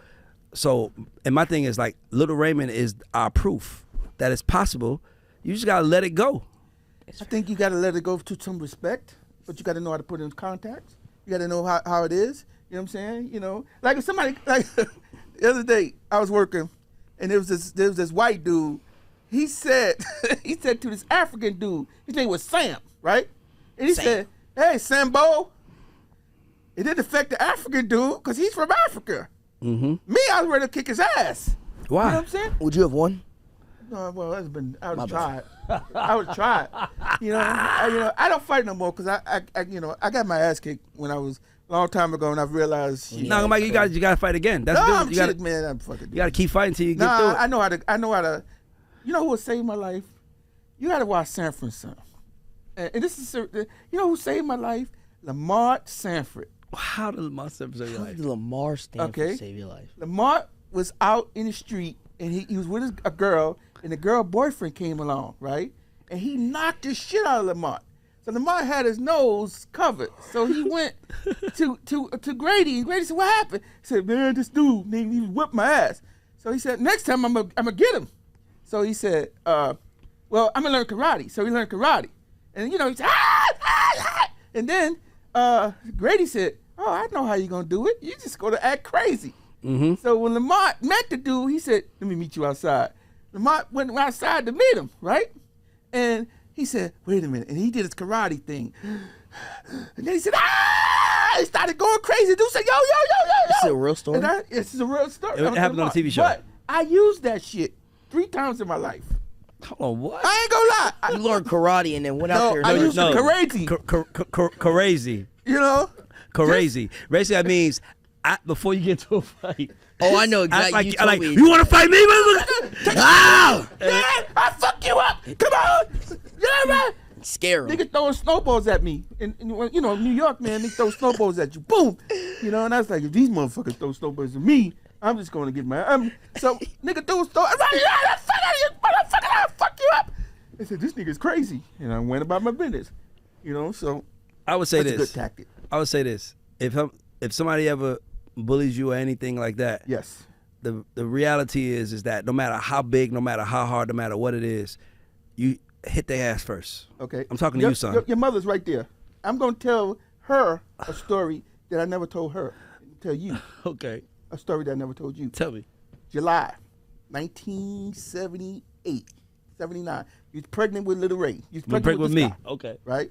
and my thing is like Little Raymond is our proof that it's possible. You just gotta let it go. I think you got to let it go to some respect, but you got to know how to put it in context. You got to know how it is. You know what I'm saying? You know, like if somebody, like the other day I was working and there was this white dude. He said to this African dude, his name was Sam, right? And he said, "Hey, Sambo, it didn't affect the African dude because he's from Africa." Mm-hmm. Me, I was ready to kick his ass. Why? You know what I'm saying? Would you have won? No, well, I would My try it. I would try it. You know, I don't fight no more because I got my ass kicked when I was a long time ago, and I've realized. No, Mike, you gotta fight again. That's I'm you gotta, shit, man. I'm fucking. you gotta keep fighting till you get through it. I know how to. You know who would save my life? You got to watch Sanford and Son. And this is, you know who saved my life? Lamar Sanford. How did Lamar save your How life? did Lamar Stanford Okay. save your life? Lamar was out in the street and he was with a girl, and the girl boyfriend came along, right? And he knocked the shit out of Lamar. So Lamar had his nose covered. So he went to Grady, and Grady said, "What happened?" He said, "Man, this dude, he whipped my ass." So he said, "Next time I'm gonna get him." So he said, "Well, I'm gonna learn karate." So he learned karate, and he said, "Ah!" And then Grady said, "Oh, I know how you're gonna do it. You just gonna act crazy." Mm-hmm. So when Lamar met the dude, he said, "Let me meet you outside." Lamar went outside to meet him, right? And he said, wait a minute. And he did his karate thing. And then he said, ah! He started going crazy. Dude said, yo. This is a real story? This is a real story. It happened on a TV show. But I used that shit 3 times in my life. Hold on, what? I ain't gonna lie. You learned karate and then went out there. I used no. crazy. Crazy. You know? Crazy. Basically, that means before you get to a fight. Oh, I know exactly. You want to fight me? Ow! Man, I fuck you up. Come on. Yeah, man. Scare him. Niggas throwing snowballs at me. And you know, New York, man, they throw snowballs at you. Boom. You know, and I was like, if these motherfuckers throw snowballs at me, I'm just going to get my... so, nigga threw a snowball. I'll fuck you up. I said, this nigga's crazy. And I went about my business. You know, so... I would say that's this. a good tactic. I would say this. If somebody ever bullies you or anything like that... Yes. The reality is that no matter how big, no matter how hard, no matter what it is, you hit their ass first. Okay. I'm talking to you, son. Your mother's right there. I'm going to tell her a story that I never told her. Tell you. Okay. A story that I never told you. Tell me. July 1978, 79. You was pregnant with Little Ray. You was pregnant with me. Guy, Okay. right?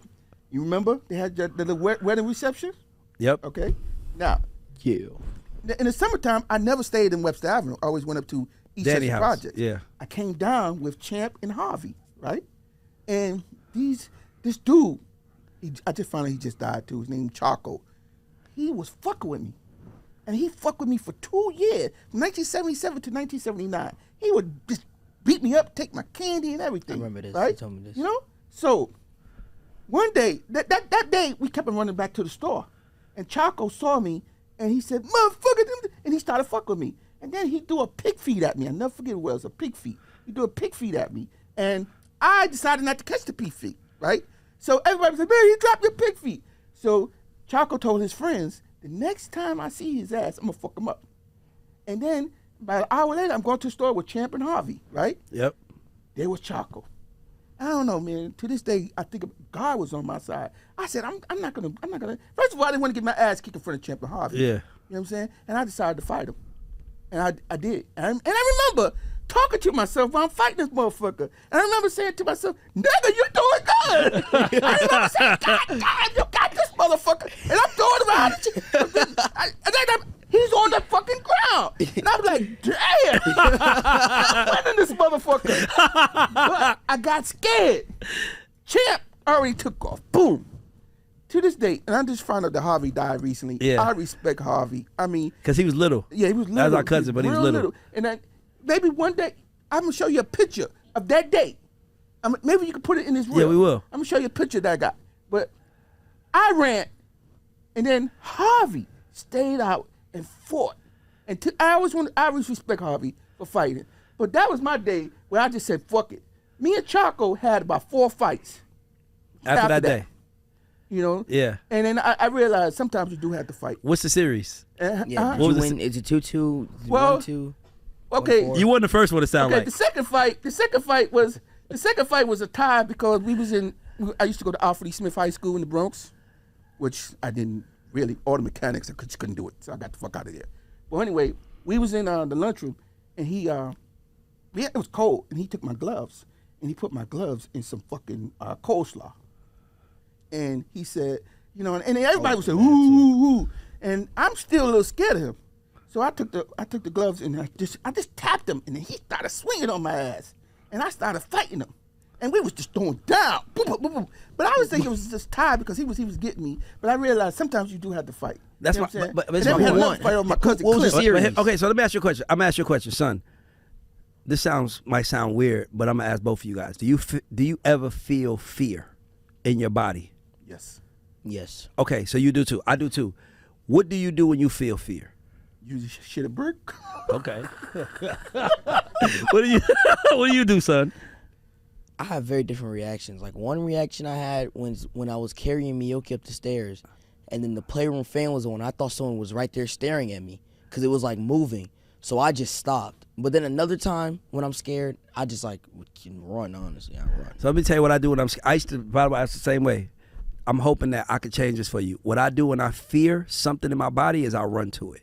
You remember they had the little wedding reception? Yep. Okay. Now, Yeah. in the summertime, I never stayed in Webster Avenue. I always went up to East Danny Central House. Projects. Yeah. I came down with Champ and Harvey, right? And this dude, I just found out he just died too. His name Charco. He was fucking with me. And he fucked with me for 2 years, from 1977 to 1979. He would just beat me up, take my candy and everything. I remember this. Right? You told me this. You know? So, one day, that day, we kept on running back to the store. And Charco saw me, and he said, motherfucker, and he started fucking with me. And then he threw a pig feed at me. I'll never forget what it was, a pig feed. He threw a pig feed at me. And I decided not to catch the pig feed, right? So everybody said, man, he dropped your pig feed. So Charco told his friends, the next time I see his ass, I'm going to fuck him up. And then about an hour later, I'm going to the store with Champ and Harvey, right? Yep. There was Charco. I don't know, man. To this day, I think God was on my side. I said, I'm not gonna. First of all, I didn't want to get my ass kicked in front of Champ and Harvey. Yeah. You know what I'm saying? And I decided to fight him. And I did. And I remember talking to myself while I'm fighting this motherfucker. And I remember saying to myself, nigga, you doing good. I remember saying, God damn, you got this motherfucker. And I'm throwing him out. And then he's on the fucking ground. And I'm like, damn. I'm winning this motherfucker. But I got scared. Champ already took off. Boom. To this day, and I just found out that Harvey died recently. Yeah. I respect Harvey. I mean, Because he was little. yeah, he was little. That was our cousin, but he was real little. And then maybe one day, I'm going to show you a picture of that day. Maybe you can put it in this reel. Yeah, we will. I'm going to show you a picture that I got. But I ran, and then Harvey stayed out and fought. And I always respect Harvey for fighting. But that was my day where I just said, fuck it. Me and Charco had about 4 fights. After that day. You know? Yeah. And then I realized sometimes you do have to fight. What's the series? Yeah, Uh-huh. did you win? Is it 2-2? Well, 1-2? Okay. 1-4? You won the first one, it sounded Okay, like. the second fight was a tie because I used to go to Alfred E. Smith High School in the Bronx, which I didn't really, auto mechanics, I just couldn't do it, so I got the fuck out of there. Well, anyway, we was in the lunchroom, and it was cold, and he took my gloves, and he put my gloves in some fucking coleslaw. And he said, you know, and everybody was saying, ooh, and I'm still a little scared of him. So I took the gloves and I just tapped him, and then he started swinging on my ass, and I started fighting him, and we was just throwing down, boom, boom, boom, boom. But I was thinking it was just tied because he was getting me. But I realized sometimes you do have to fight. That's you know my- what I'm saying? but And it's then my we had point. another fight over my cousin What was the Cliff. series? Okay, so let me ask you a question. I'm gonna ask you a question, son. This might sound weird, but I'm gonna ask both of you guys. Do you ever feel fear in your body? Yes. Yes. Okay, so you do too. I do too. What do you do when you feel fear? You shit a brick. Okay. What do you do, son? I have very different reactions. Like one reaction I had when I was carrying Miyoki up the stairs, and then the playroom fan was on. I thought someone was right there staring at me because it was like moving. So I just stopped. But then another time when I'm scared, I just like can run. Honestly, I run. So let me tell you what I do when I'm scared. I used to, by the way, I was the same way. I'm hoping that I could change this for you. What I do when I fear something in my body is I run to it.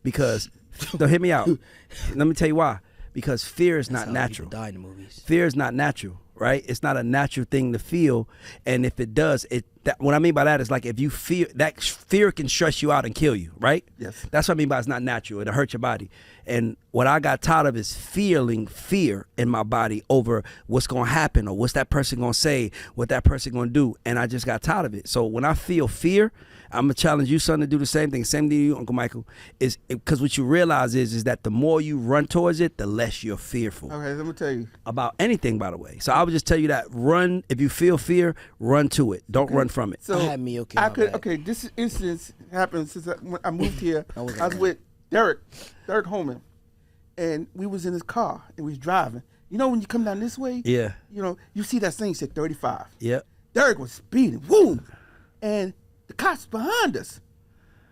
Because, don't hear me out. Let me tell you why. because fear is That's not how natural. people die in the movies. Fear is not natural, right? It's not a natural thing to feel, and if it does, what I mean by that is like if you fear, that fear can stress you out and kill you, right? Yes. That's what I mean by it's not natural. It'll hurt your body. And what I got tired of is feeling fear in my body over what's gonna happen or what's that person gonna say, what that person gonna do, and I just got tired of it. So when I feel fear, I'm gonna challenge you, son, to do the same thing. Same thing to you, Uncle Michael. Is because what you realize is that the more you run towards it, the less you're fearful. Okay, let me tell you about anything, by the way. So I would just tell you that run. If you feel fear, run to it. Don't run from it. So I had me okay. Okay, this incident happened since when I moved here. I was right. with Derek Holman, and we was in his car and we was driving. You know when you come down this way, Yeah. you know you see that thing said 35. Yep. Derek was speeding, boom, and the cops behind us.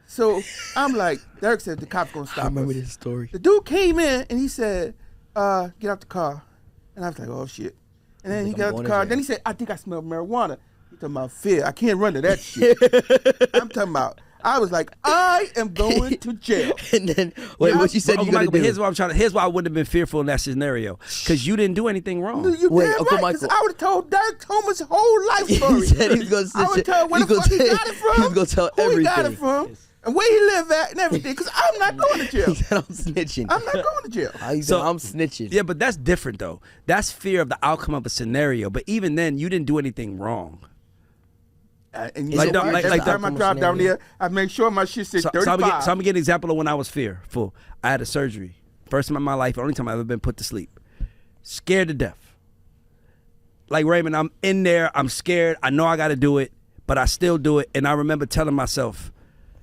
So I'm like, Derek said the cops gonna stop I remember us. this story. The dude came in and he said, get out the car. And I was like, oh shit. And then he got out the car. Then he said, I think I smell marijuana. He talking about fear. I can't run to that shit. I'm talking about, I was like, I am going to jail. And then wait, what you said you gonna do? Here's what I'm trying to. Here's why I wouldn't have been fearful in that scenario, because you didn't do anything wrong. You Wait, damn Uncle right, 'cause Michael. I would have told Derek Thomas' whole life story. He said he was gonna I would snitch. tell where He the gonna fuck he tell- got it from. he was gonna tell who he got it everything. from. And where he live at and everything, because I'm not going to jail. He said I'm snitching. I'm not going to jail. He said I'm snitching. Yeah, but that's different though. That's fear of the outcome of a scenario. But even then, you didn't do anything wrong. And Like, know, like every the time I drive down there, I make sure my shit says So 35. I'm gonna get an example of when I was fearful. I had a surgery. First time in my life, only time I've ever been put to sleep. Scared to death. Like Raymond, I'm in there, I'm scared, I know I gotta do it, but I still do it. And I remember telling myself,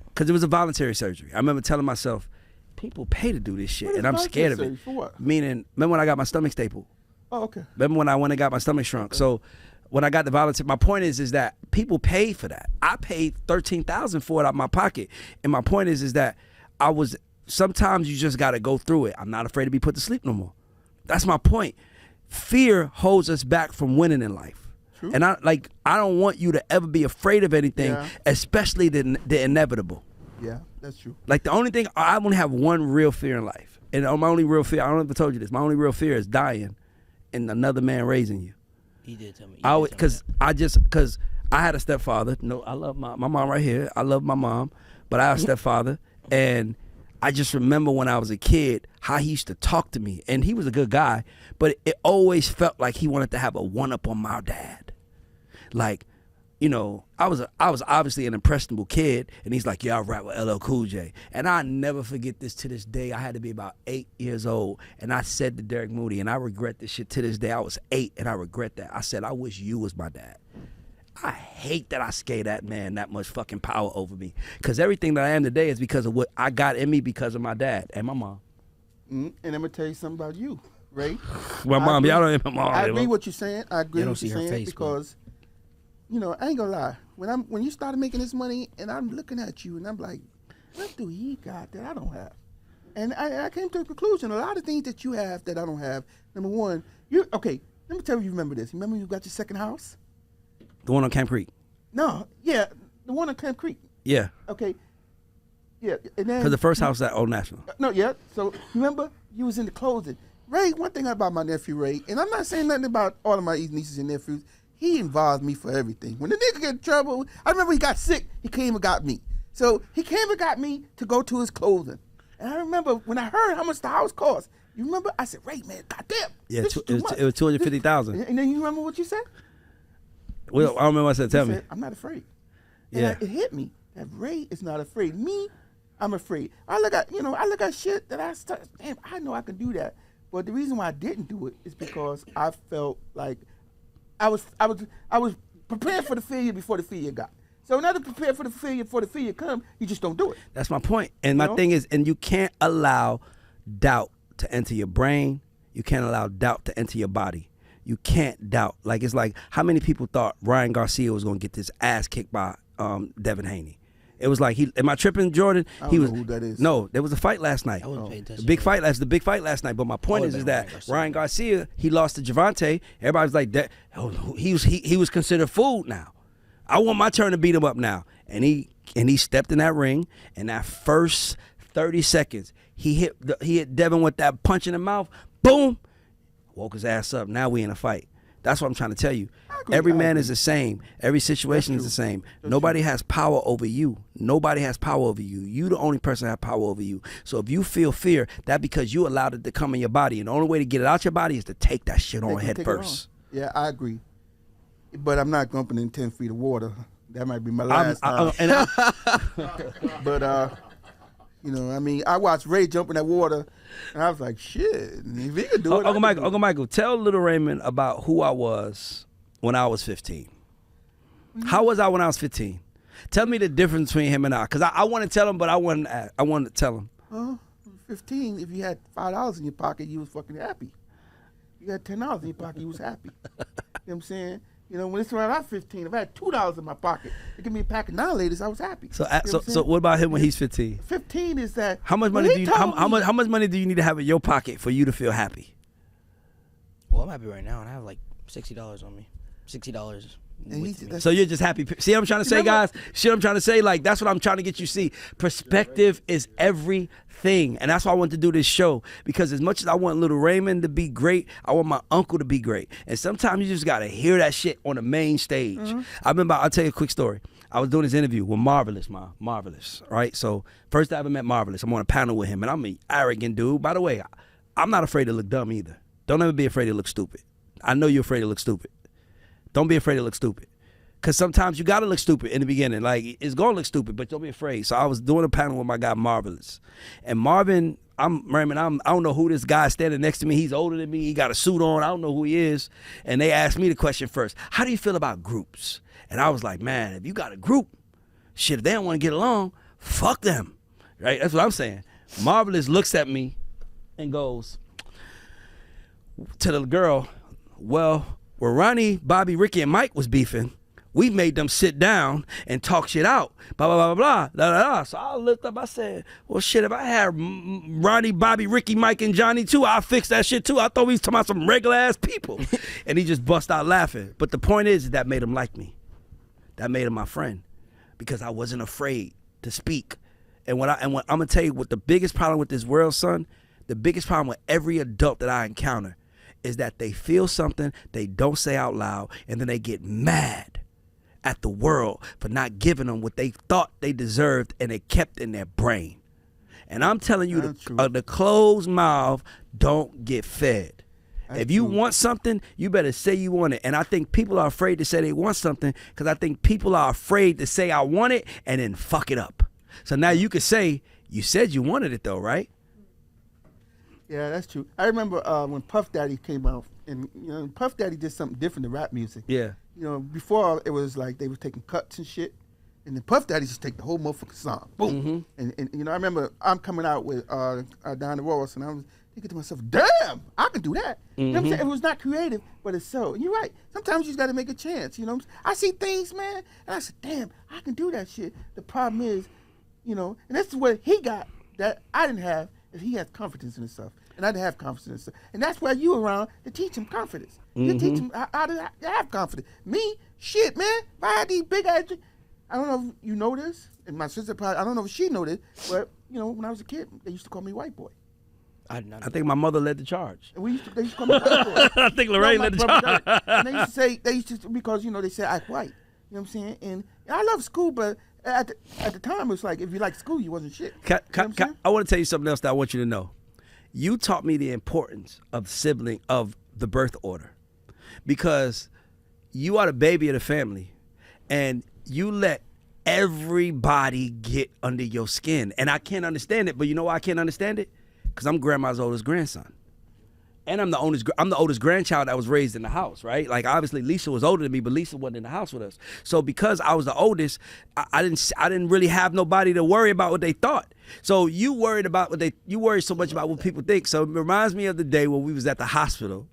because it was a voluntary surgery, I remember telling myself, people pay to do this shit, What is and I'm scared of voluntary it. surgery? For what? Meaning, remember when I got my stomach stapled? Oh, okay. Remember when I went and got my stomach shrunk? So when I got the volunteer, my point is that people paid for that. I paid $13,000 for it out of my pocket. And my point is that sometimes you just got to go through it. I'm not afraid to be put to sleep no more. That's my point. Fear holds us back from winning in life. True. And I don't want you to ever be afraid of anything, Yeah. especially the inevitable. Yeah, that's true. Like the only thing, I only have one real fear in life. And my only real fear, I don't know if I told you this, my only real fear is dying and another man raising you. He did tell me. Because I had a stepfather. No, I love my mom right here. I love my mom, but I had a stepfather, and I just remember when I was a kid how he used to talk to me, and he was a good guy, but it always felt like he wanted to have a one-up on my dad. Like, you know, I was obviously an impressionable kid, and he's like, yeah, I rap with LL Cool J. And I never forget this to this day. I had to be about 8 years old, and I said to Derek Moody, and I regret this shit to this day. I was 8, and I regret that. I said, I wish you was my dad. I hate that I gave that man that much fucking power over me, because everything that I am today is because of what I got in me because of my dad and my mom. And I'm going to tell you something about you, Ray. Well, mom, y'all don't know my mom. I agree with what you're saying. I agree don't with what see you're her saying face, because, you know, I ain't gonna lie. When you started making this money and I'm looking at you and I'm like, what do he got that I don't have? And I came to a conclusion. A lot of things that you have that I don't have. Number one, okay. Let me tell you remember this. Remember you got your second house? The one on Camp Creek. No, yeah, the one on Camp Creek. Yeah. Okay. Yeah, and then Because the first house was at Old National. No, yeah. So remember, you was in the closing. Ray, one thing about my nephew Ray, and I'm not saying nothing about all of my nieces and nephews. He involves me for everything. When the nigga get in trouble, I remember he got sick. He came and got me. So he came and got me to go to his closing. And I remember when I heard how much the house cost. You remember? I said, Ray, man, goddamn. Yeah, this is too much. it was $250,000. And then you remember what you said? Well, I don't remember what I said. Tell You me. said, I'm not afraid. And Yeah. it hit me that Ray is not afraid. Me, I'm afraid. I look at shit that damn, I know I can do that. But the reason why I didn't do it is because I felt like I was prepared for the failure before the failure got. So now to prepare for the failure before the failure come, you just don't do it. That's my point. And my know? thing is, and you can't allow doubt to enter your brain. You can't allow doubt to enter your body. You can't doubt. Like, it's like, how many people thought Ryan Garcia was going to get this ass kicked by Devin Haney? It was like, am I tripping, Jordan? I don't know who that is. No, there was a fight last night. I wasn't paying attention. The big fight last night. But my point is that Ryan Garcia, he lost to Javante. Everybody's like, that. Oh, he was considered food now. I want my turn to beat him up now. And he stepped in that ring, and that first 30 seconds, he hit Devin with that punch in the mouth. boom, woke his ass up. Now we in a fight. That's what I'm trying to tell you. Every man is the same. Every situation is the same. Nobody has power over you. Nobody has power over you. You the only person that has power over you. So if you feel fear, that because you allowed it to come in your body. And the only way to get it out your body is to take that shit on head first. Yeah, I agree. But I'm not jumping in 10 feet of water. That might be my last time. But, you know, I mean, I watched Ray jump in that water, and I was like, shit, if he could do it. Uncle Michael, tell Little Raymond about who I was when I was 15. How was I when I was 15? Tell me the difference between him and I, because I want to tell him, but I wanted to tell him. 15, if you had $5 in your pocket, you was fucking happy. You had $10 in your pocket, you was happy. You know what I'm saying? You know, when it's around I was 15, if I had $2 in my pocket, they give me a pack of Now-Laters, I was happy. So, so what about him when he's 15? 15 is that. How much money do you how much money do you need to have in your pocket for you to feel happy? Well, I'm happy right now, and I have like $60 on me. $60. So you're just happy. See what I'm trying to say, guys? See what I'm trying to say? Like, that's what I'm trying to get you to see. Perspective is everything. And that's why I want to do this show. Because as much as I want Little Raymond to be great, I want my uncle to be great. And sometimes you just got to hear that shit on the main stage. I'll tell you a quick story. I was doing this interview with Marvelous, right? So first I ever met Marvelous. I'm on a panel with him, and I'm an arrogant dude. By the way, I'm not afraid to look dumb either. Don't ever be afraid to look stupid. I know you're afraid to look stupid. Don't be afraid to look stupid. Because sometimes you got to look stupid in the beginning. Like, it's going to look stupid, but don't be afraid. So I was doing a panel with my guy, Marvelous. And Marvin, I don't know who this guy standing next to me. He's older than me. He got a suit on. I don't know who he is. And they asked me the question first. How do you feel about groups? And I was like, man, if you got a group, shit, if they don't want to get along, fuck them. Right? That's what I'm saying. Marvelous looks at me and goes to the girl, well, where Ronnie, Bobby, Ricky, and Mike was beefing, we made them sit down and talk shit out. Blah, blah, blah, blah, blah, blah, blah. So I looked up, I said, well, shit, if I had Ronnie, Bobby, Ricky, Mike, and Johnny too, I'll fix that shit too. I thought we was talking about some regular ass people. And he just bust out laughing. But the point is that made him like me. That made him my friend. Because I wasn't afraid to speak. And I'm going to tell you what the biggest problem with this world, son, the biggest problem with every adult that I encounter is that they feel something they don't say out loud, and then they get mad at the world for not giving them what they thought they deserved, and they kept in their brain. And I'm telling you, the closed mouth don't get fed. If you want something, you better say you want it. And I think people are afraid to say they want something because I think people are afraid to say I want it and then fuck it up. So now you could say, you said you wanted it though, right? Yeah, that's true. I remember when Puff Daddy came out, and you know, Puff Daddy did something different to rap music. Yeah. You know, before it was like they were taking cuts and shit, and then Puff Daddy just take the whole motherfucking song, boom. And you know, I remember I'm coming out with Diana Ross, and I was thinking to myself, damn, I can do that. You know what I'm saying? It was not creative, but it's so. And you're right. Sometimes you just got to make a chance. You know, I see things, man, and I said, damn, I can do that shit. The problem is, you know, and that's what he got that I didn't have. Is he has confidence in himself, and I didn't have confidence in himself. And that's why you around to teach him confidence. You teach him how to have confidence. Me, shit, man, if I had these big ass, I don't know if you know this, and my sister probably, I don't know if she know this, but, you know, when I was a kid, they used to call me white boy. I think my mother led the charge. And they used to call me white boy. I think Lorraine led the charge. And they used to, because, you know, they said I white. You know what I'm saying? And I love school, but at the time, it was like, if you liked school, you wasn't shit. I want to tell you something else that I want you to know. You taught me the importance of the birth order, because you are the baby of the family, and you let everybody get under your skin. And I can't understand it, but you know why I can't understand it? Because I'm grandma's oldest grandson. And I'm the oldest grandchild that was raised in the house, right? Like, obviously Lisa was older than me, but Lisa wasn't in the house with us. So because I was the oldest, I didn't really have nobody to worry about what they thought. So you worried so much about what people think. So it reminds me of the day when we was at the hospital.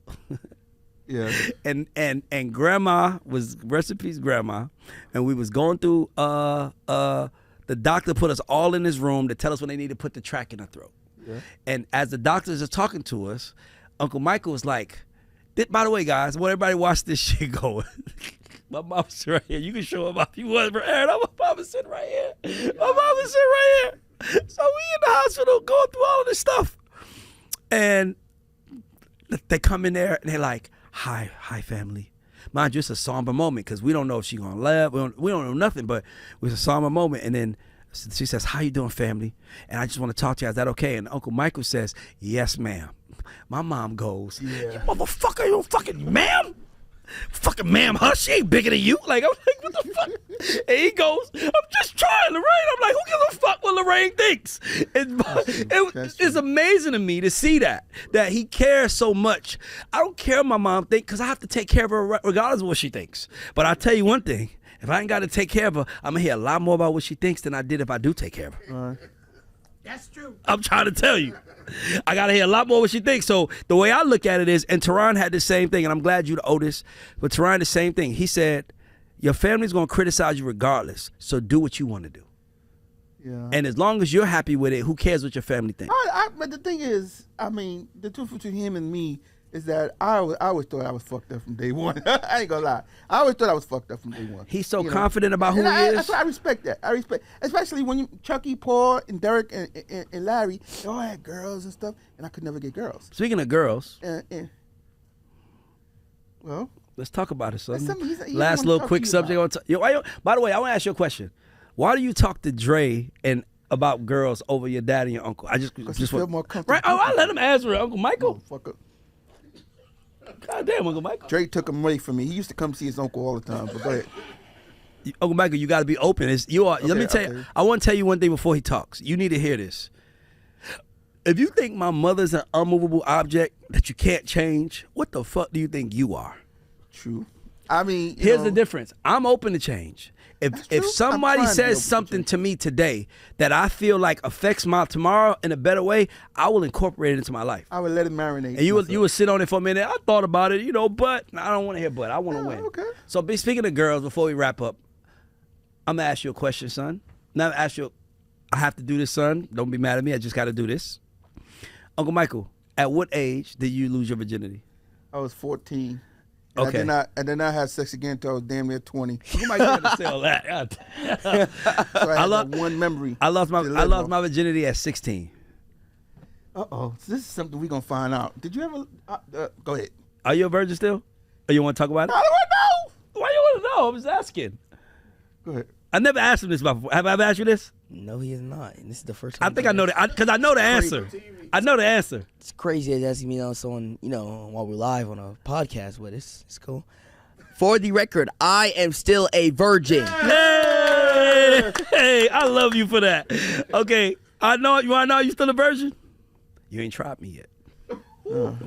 Yeah. And grandma was, rest in peace, grandma, and we was going through the doctor put us all in this room to tell us when they need to put the track in our throat. Yeah. And as the doctors are talking to us, Uncle Michael was like, by the way, guys, I want everybody to watch this shit going. My mom's sitting right here. You can show him if you want, bro. Aaron, my mama's sitting right here. My mama's sitting right here. So we in the hospital going through all of this stuff. And they come in there and they're like, hi family. Mind you, it's a somber moment because we don't know if she's gonna laugh. We don't know nothing, but it was a somber moment. And then she says, how you doing, family? And I just want to talk to you. Is that okay? And Uncle Michael says, yes, ma'am. My mom goes, you motherfucker, you fucking ma'am? Fucking ma'am, huh? She ain't bigger than you. Like, I'm like, what the fuck? And he goes, I'm just trying, Lorraine. I'm like, who gives a fuck what Lorraine thinks? It's amazing to me to see that he cares so much. I don't care what my mom thinks because I have to take care of her regardless of what she thinks. But I'll tell you one thing. If I ain't got to take care of her, I'm going to hear a lot more about what she thinks than I did if I do take care of her. That's true. I'm trying to tell you. I got to hear a lot more what she thinks. So the way I look at it is, and Teron had the same thing, and I'm glad you the oldest, but Teron the same thing. He said, your family's going to criticize you regardless, so do what you want to do. Yeah. And as long as you're happy with it, who cares what your family thinks? But the thing is, I mean, the difference between him and me is that I always thought I was fucked up from day one. I ain't gonna lie. I always thought I was fucked up from day one. He's so confident about who he is. I respect that. I respect, especially when Chucky, Paul, and Derek, and Larry, they all had girls and stuff, and I could never get girls. Speaking of girls, well, let's talk about it, son. He Last little quick subject. By the way, I want to ask you a question. Why do you talk to Dre and about girls over your dad and your uncle? I just feel more comfortable. Right? Oh, I let him answer it, Uncle Michael. Motherfucker. God damn, Uncle Michael. Dre took him away from me. He used to come see his uncle all the time. But go ahead. Uncle Michael, you got to be open. Let me tell you. I want to tell you one thing before he talks. You need to hear this. If you think my mother's an unmovable object that you can't change, what the fuck do you think you are? True. I mean, here's the difference. I'm open to change. If somebody says something to me today that I feel like affects my tomorrow in a better way, I will incorporate it into my life. I would let it marinate. And you would sit on it for a minute. I thought about it, but I don't want to hear but. I want to win. Okay. So speaking of girls, before we wrap up, I'm going to ask you a question, son. Now I have to do this, son. Don't be mad at me. I just got to do this. Uncle Michael, at what age did you lose your virginity? I was 14. Okay. I did not have sex again until I was damn near 20. You might have to say all that. So I had that one memory. I lost my virginity at 16. So this is something we're going to find out. Did you ever... go ahead. Are you a virgin still? Or you want to talk about it? How do I know? Why you want to know? I was asking. Go ahead. I never asked him this before. Have I ever asked you this? No, he is not. And this is the first time. I think I know that because I know the answer. I know the answer. It's crazy as asking me on someone, while we're live on a podcast, but it's cool. For the record, I am still a virgin. Hey, I love you for that. Okay, I know you want to know you still a virgin? You ain't tried me yet.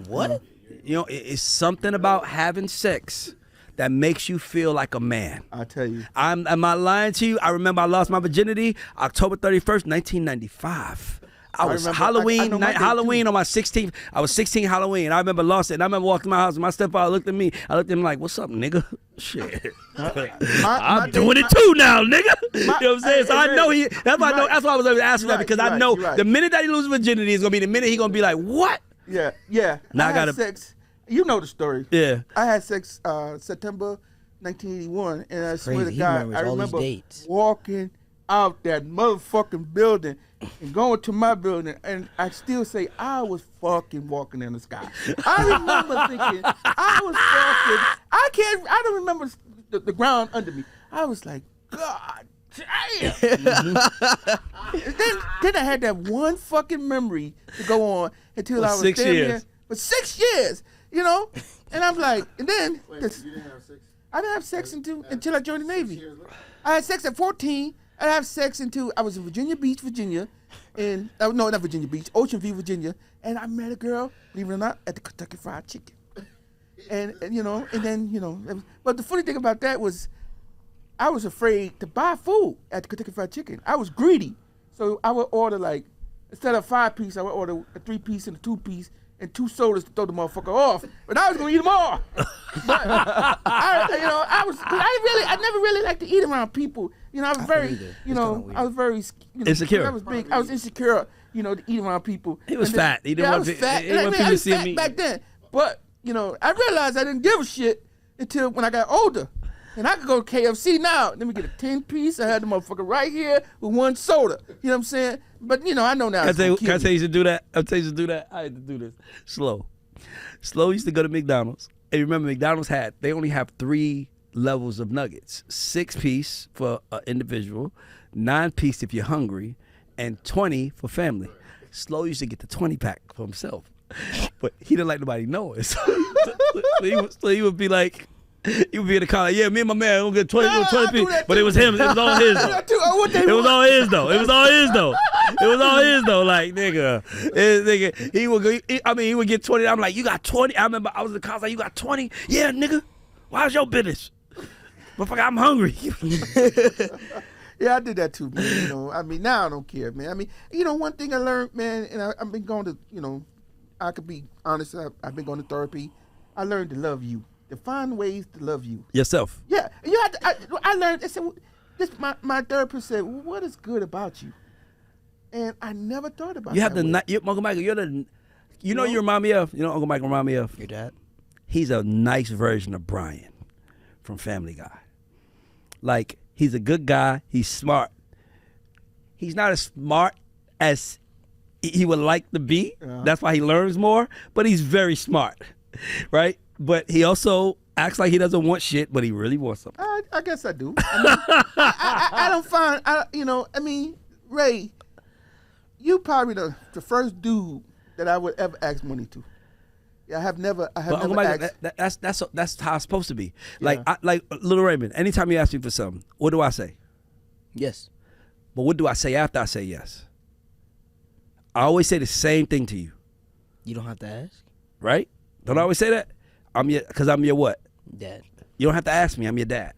What? It's something about having sex that makes you feel like a man. I tell you. I'm not lying to you. I remember I lost my virginity October 31st, 1995. I was Halloween on my 16th. I was 16 Halloween. I remember lost it. And I remember walking to my house and my stepfather looked at me. I looked at him like, what's up, nigga? Shit. I'm doing it too now, nigga. You know what I'm saying? So I know that's why I was asking that because I know the minute that he loses virginity is going to be the minute he's going to be like, what? Yeah. Now I got sex. You know the story. Yeah. I had sex September 1981, and I swear to He God, remembers I all these remember dates. walking out that motherfucking building and going to my building, and I still say I was fucking walking in the sky. I remember thinking I don't remember the ground under me. I was like, God damn. then I had that one fucking memory to go on until I was 6 years. For 6 years. And I'm like, and then Wait, you didn't have sex? I didn't have sex until I joined the Navy. I had sex at 14. I didn't have sex until I was in Virginia Beach, Virginia, and no, not Virginia Beach, Ocean View, Virginia, and I met a girl, believe it or not, at the Kentucky Fried Chicken. And but the funny thing about that was, I was afraid to buy food at the Kentucky Fried Chicken. I was greedy, so I would order instead of 5-piece, I would order a 3-piece and a 2-piece. And 2 sodas to throw the motherfucker off, but I was gonna eat them all. But I never really liked to eat around people. I was very, insecure. I was big. I was insecure. To eat around people. He was fat. He didn't want people to see him eat. Back then. But I realized I didn't give a shit until when I got older. And I could go to KFC now. Let me get a 10-piece. I had the motherfucker right here with 1 soda. You know what I'm saying? But, I know now. Can I tell you to do that? I'll tell you to do that. I had to do this. Slow. Slow used to go to McDonald's. And remember, McDonald's they only have 3 levels of nuggets. 6-piece for an individual, 9-piece if you're hungry, and 20 for family. Slow used to get the 20-pack for himself. But he didn't like nobody knowing. So he would be like, he would be in the car like, yeah, me and my man, we'll get 20 piece. But it was him. It was all his, though. It was all his, though. It was all his, though. It was all his, though. Like, nigga, he would go, he would get 20. I'm like, you got 20? I remember I was in the car, I was like, you got 20? Yeah, nigga. Why's your business? Motherfucker, I'm hungry. Yeah, I did that too, man. You know, I mean, now I don't care, man. I mean, you know, one thing I learned, man, and I've been going to, you know, I could be honest, I've been going to therapy. I learned to love you. To find ways to love you. Yourself. Yeah. You have to, I learned, I said, my therapist said, well, what is good about you? And I never thought about you. Uncle Michael, you know you remind me of, you know Uncle Michael remind me of? Your dad? He's a nice version of Brian from Family Guy. Like, he's a good guy. He's smart. He's not as smart as he would like to be. That's why he learns more. But he's very smart, right? But he also acts like he doesn't want shit, but he really wants something. I guess I do. I mean, I don't find, you know, I mean, Ray, you probably the first dude that I would ever ask money to. Yeah, I have never asked. That's how it's supposed to be. Like, like Little Raymond, anytime you ask me for something, what do I say? Yes. But what do I say after I say yes? I always say the same thing to you. You don't have to ask. Right? Don't I always say that? Because I'm your what? Dad. You don't have to ask me. I'm your dad.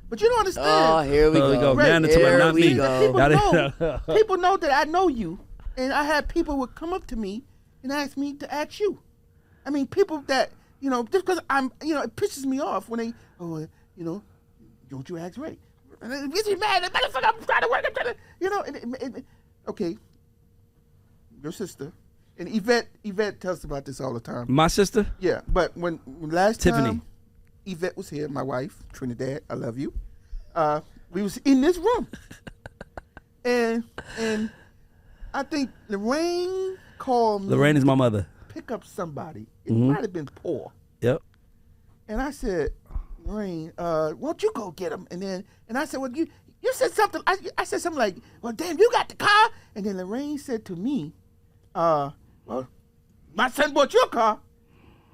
But you don't understand. Oh, here we go. Right. Not me. People know that I know you, and I had people would come up to me and ask me to ask you. I mean, people that, you know, just because I'm, you know, it pisses me off when they, you know, don't you ask Ray? And it gets me mad. Motherfucker, I'm trying to work. I'm trying to, you know. Okay, your sister. And Yvette tells us about this all the time. My sister? Yeah, but when last Tiffany. time Yvette was here, my wife, Trinidad, I love you. We was in this room. and I think Lorraine called me. Lorraine is my mother. Pick up somebody. It might have been Paul. Yep. And I said, Lorraine, won't you go get him? And I said, well, you said something. I said something like, well, damn, you got the car? And then Lorraine said to me, well, my son bought your car.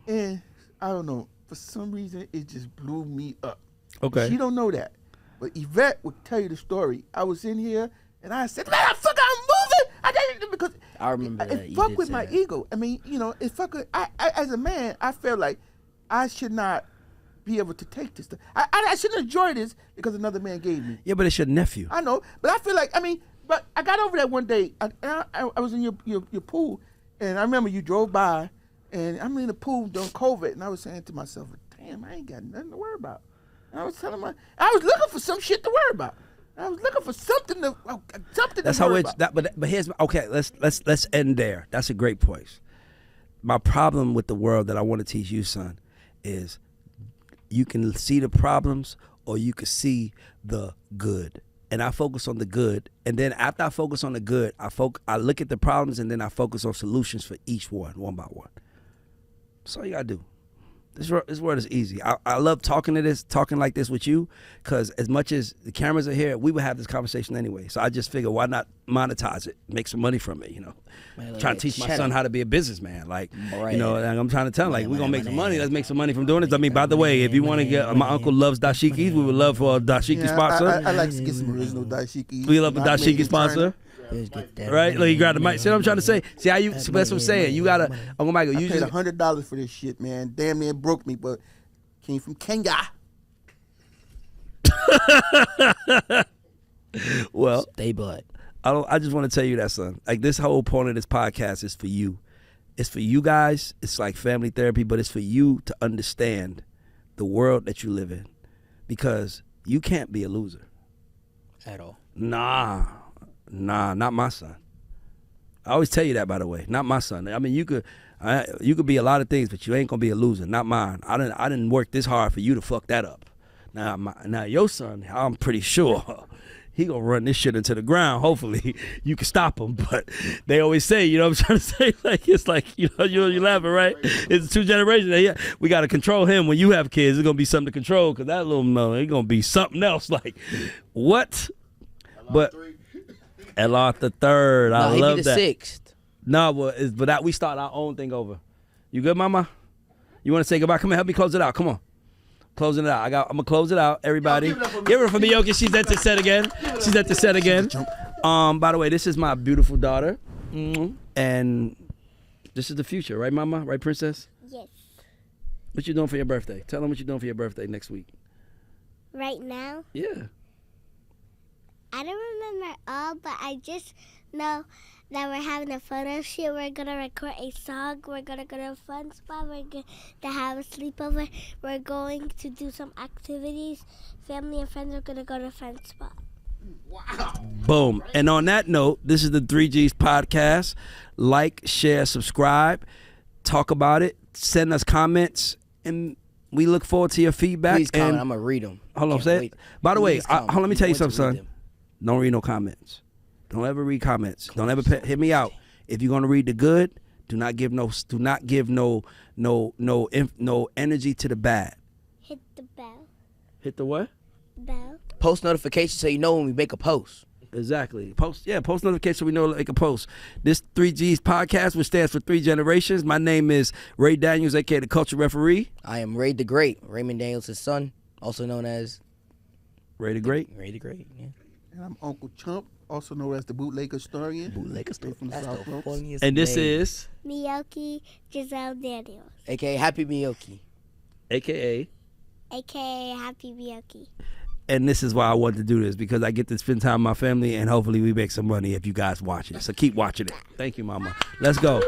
And I don't know, for some reason, it just blew me up. Okay. She don't know that. But Yvette would tell you the story. I was in here, and I said, motherfucker, I'm moving. I didn't, because I remember that. It fucked with my ego. I mean, you know, it fucked with, I as a man, I felt like I should not be able to take this stuff. I shouldn't enjoy this because another man gave me. Yeah, but it's your nephew. I know, but I feel like, I mean, but I got over that one day. I was in your pool, and I remember you drove by, and I'm in the pool during COVID, and I was saying to myself, damn, I ain't got nothing to worry about. And I was telling I was looking for some shit to worry about. I was looking for something to That's worry how it's. about. But here's okay. Let's end there. That's a great point. My problem with the world that I want to teach you, son, is you can see the problems or you can see the good. And I focus on the good, and then after I focus on the good, I look at the problems, and then I focus on solutions for each one by one. That's all you gotta do. This word is easy. I love talking like this with you, because as much as the cameras are here, we would have this conversation anyway. So I just figure, why not monetize it, make some money from it, you know? Man, trying to teach my son how to be a businessman. Like, right. you know, and I'm trying to tell him, like, we're going to make some money. Let's make some money from doing this. I mean, by the way, if you want to get, my uncle loves dashikis. We would love for a dashiki sponsor. I like to get some original dashikis. We love a dashiki sponsor. Right? Like, you grab the mic. See what I'm trying to say? See how you, that's what I'm saying. You got to, Uncle Michael, you paid $100 for this shit, man. Damn near broke me, but came from Kenya. Well, stay butt. I just want to tell you that, son. Like, this whole point of this podcast is for you. It's for you guys. It's like family therapy, but it's for you to understand the world that you live in, because you can't be a loser at all. Nah, not my son. I always tell you that, by the way. Not my son. I mean, you could be a lot of things, but you ain't gonna be a loser. Not mine. I didn't work this hard for you to fuck that up. Now your son, I'm pretty sure he gonna run this shit into the ground. Hopefully you can stop him. But they always say, you know what I'm trying to say? Like, it's like, you laughing, right? It's 2 generations. We got to control him. When you have kids, it's gonna be something to control, because that little man, it's gonna be something else. Like, what? But Elard the third, I love that. He be the 6th. No, but that we start our own thing over. You good, mama? You want to say goodbye? Come on, help me close it out. Come on. Closing it out. I'm going to close it out, everybody. Give it up for Miyoki. She's at the set again. By the way, this is my beautiful daughter. And this is the future, right, mama? Right, princess? Yes. What you doing for your birthday? Tell them what you're doing for your birthday next week. Right now? Yeah. I don't remember all, but I just know that we're having a photo shoot. We're going to record a song. We're going to go to a fun spot. We're going to have a sleepover. We're going to do some activities. Family and friends are going to go to a fun spot. Wow. Boom. And on that note, this is the 3Gs podcast. Like, share, subscribe. Talk about it. Send us comments. And we look forward to your feedback. Please comment. I'm going to read them. Hold on, say it. By the way, let me tell you something, son. Don't read no comments. Don't ever read comments. Don't ever hit me out. If you're gonna read the good, do not give no energy to the bad. Hit the bell. Hit the what? Bell. Post notifications so you know when we make a post. Exactly. Post notifications so we know to make a post. This 3Gs podcast, which stands for 3 generations. My name is Ray Daniels, aka the Culture Referee. I am Ray the Great, Raymond Daniels' son, also known as Ray the Great. Ray the Great, yeah. And I'm Uncle Chump, also known as the Bootleg Historian. Bootleg Historian. From the That's South the Bronx. funniest And this name. is Miyoki Giselle Daniels. AKA Happy Miyoki. aka Happy Miyoki. And this is why I wanted to do this, because I get to spend time with my family, and hopefully we make some money if you guys watch it. So keep watching it. Thank you, mama. Let's go.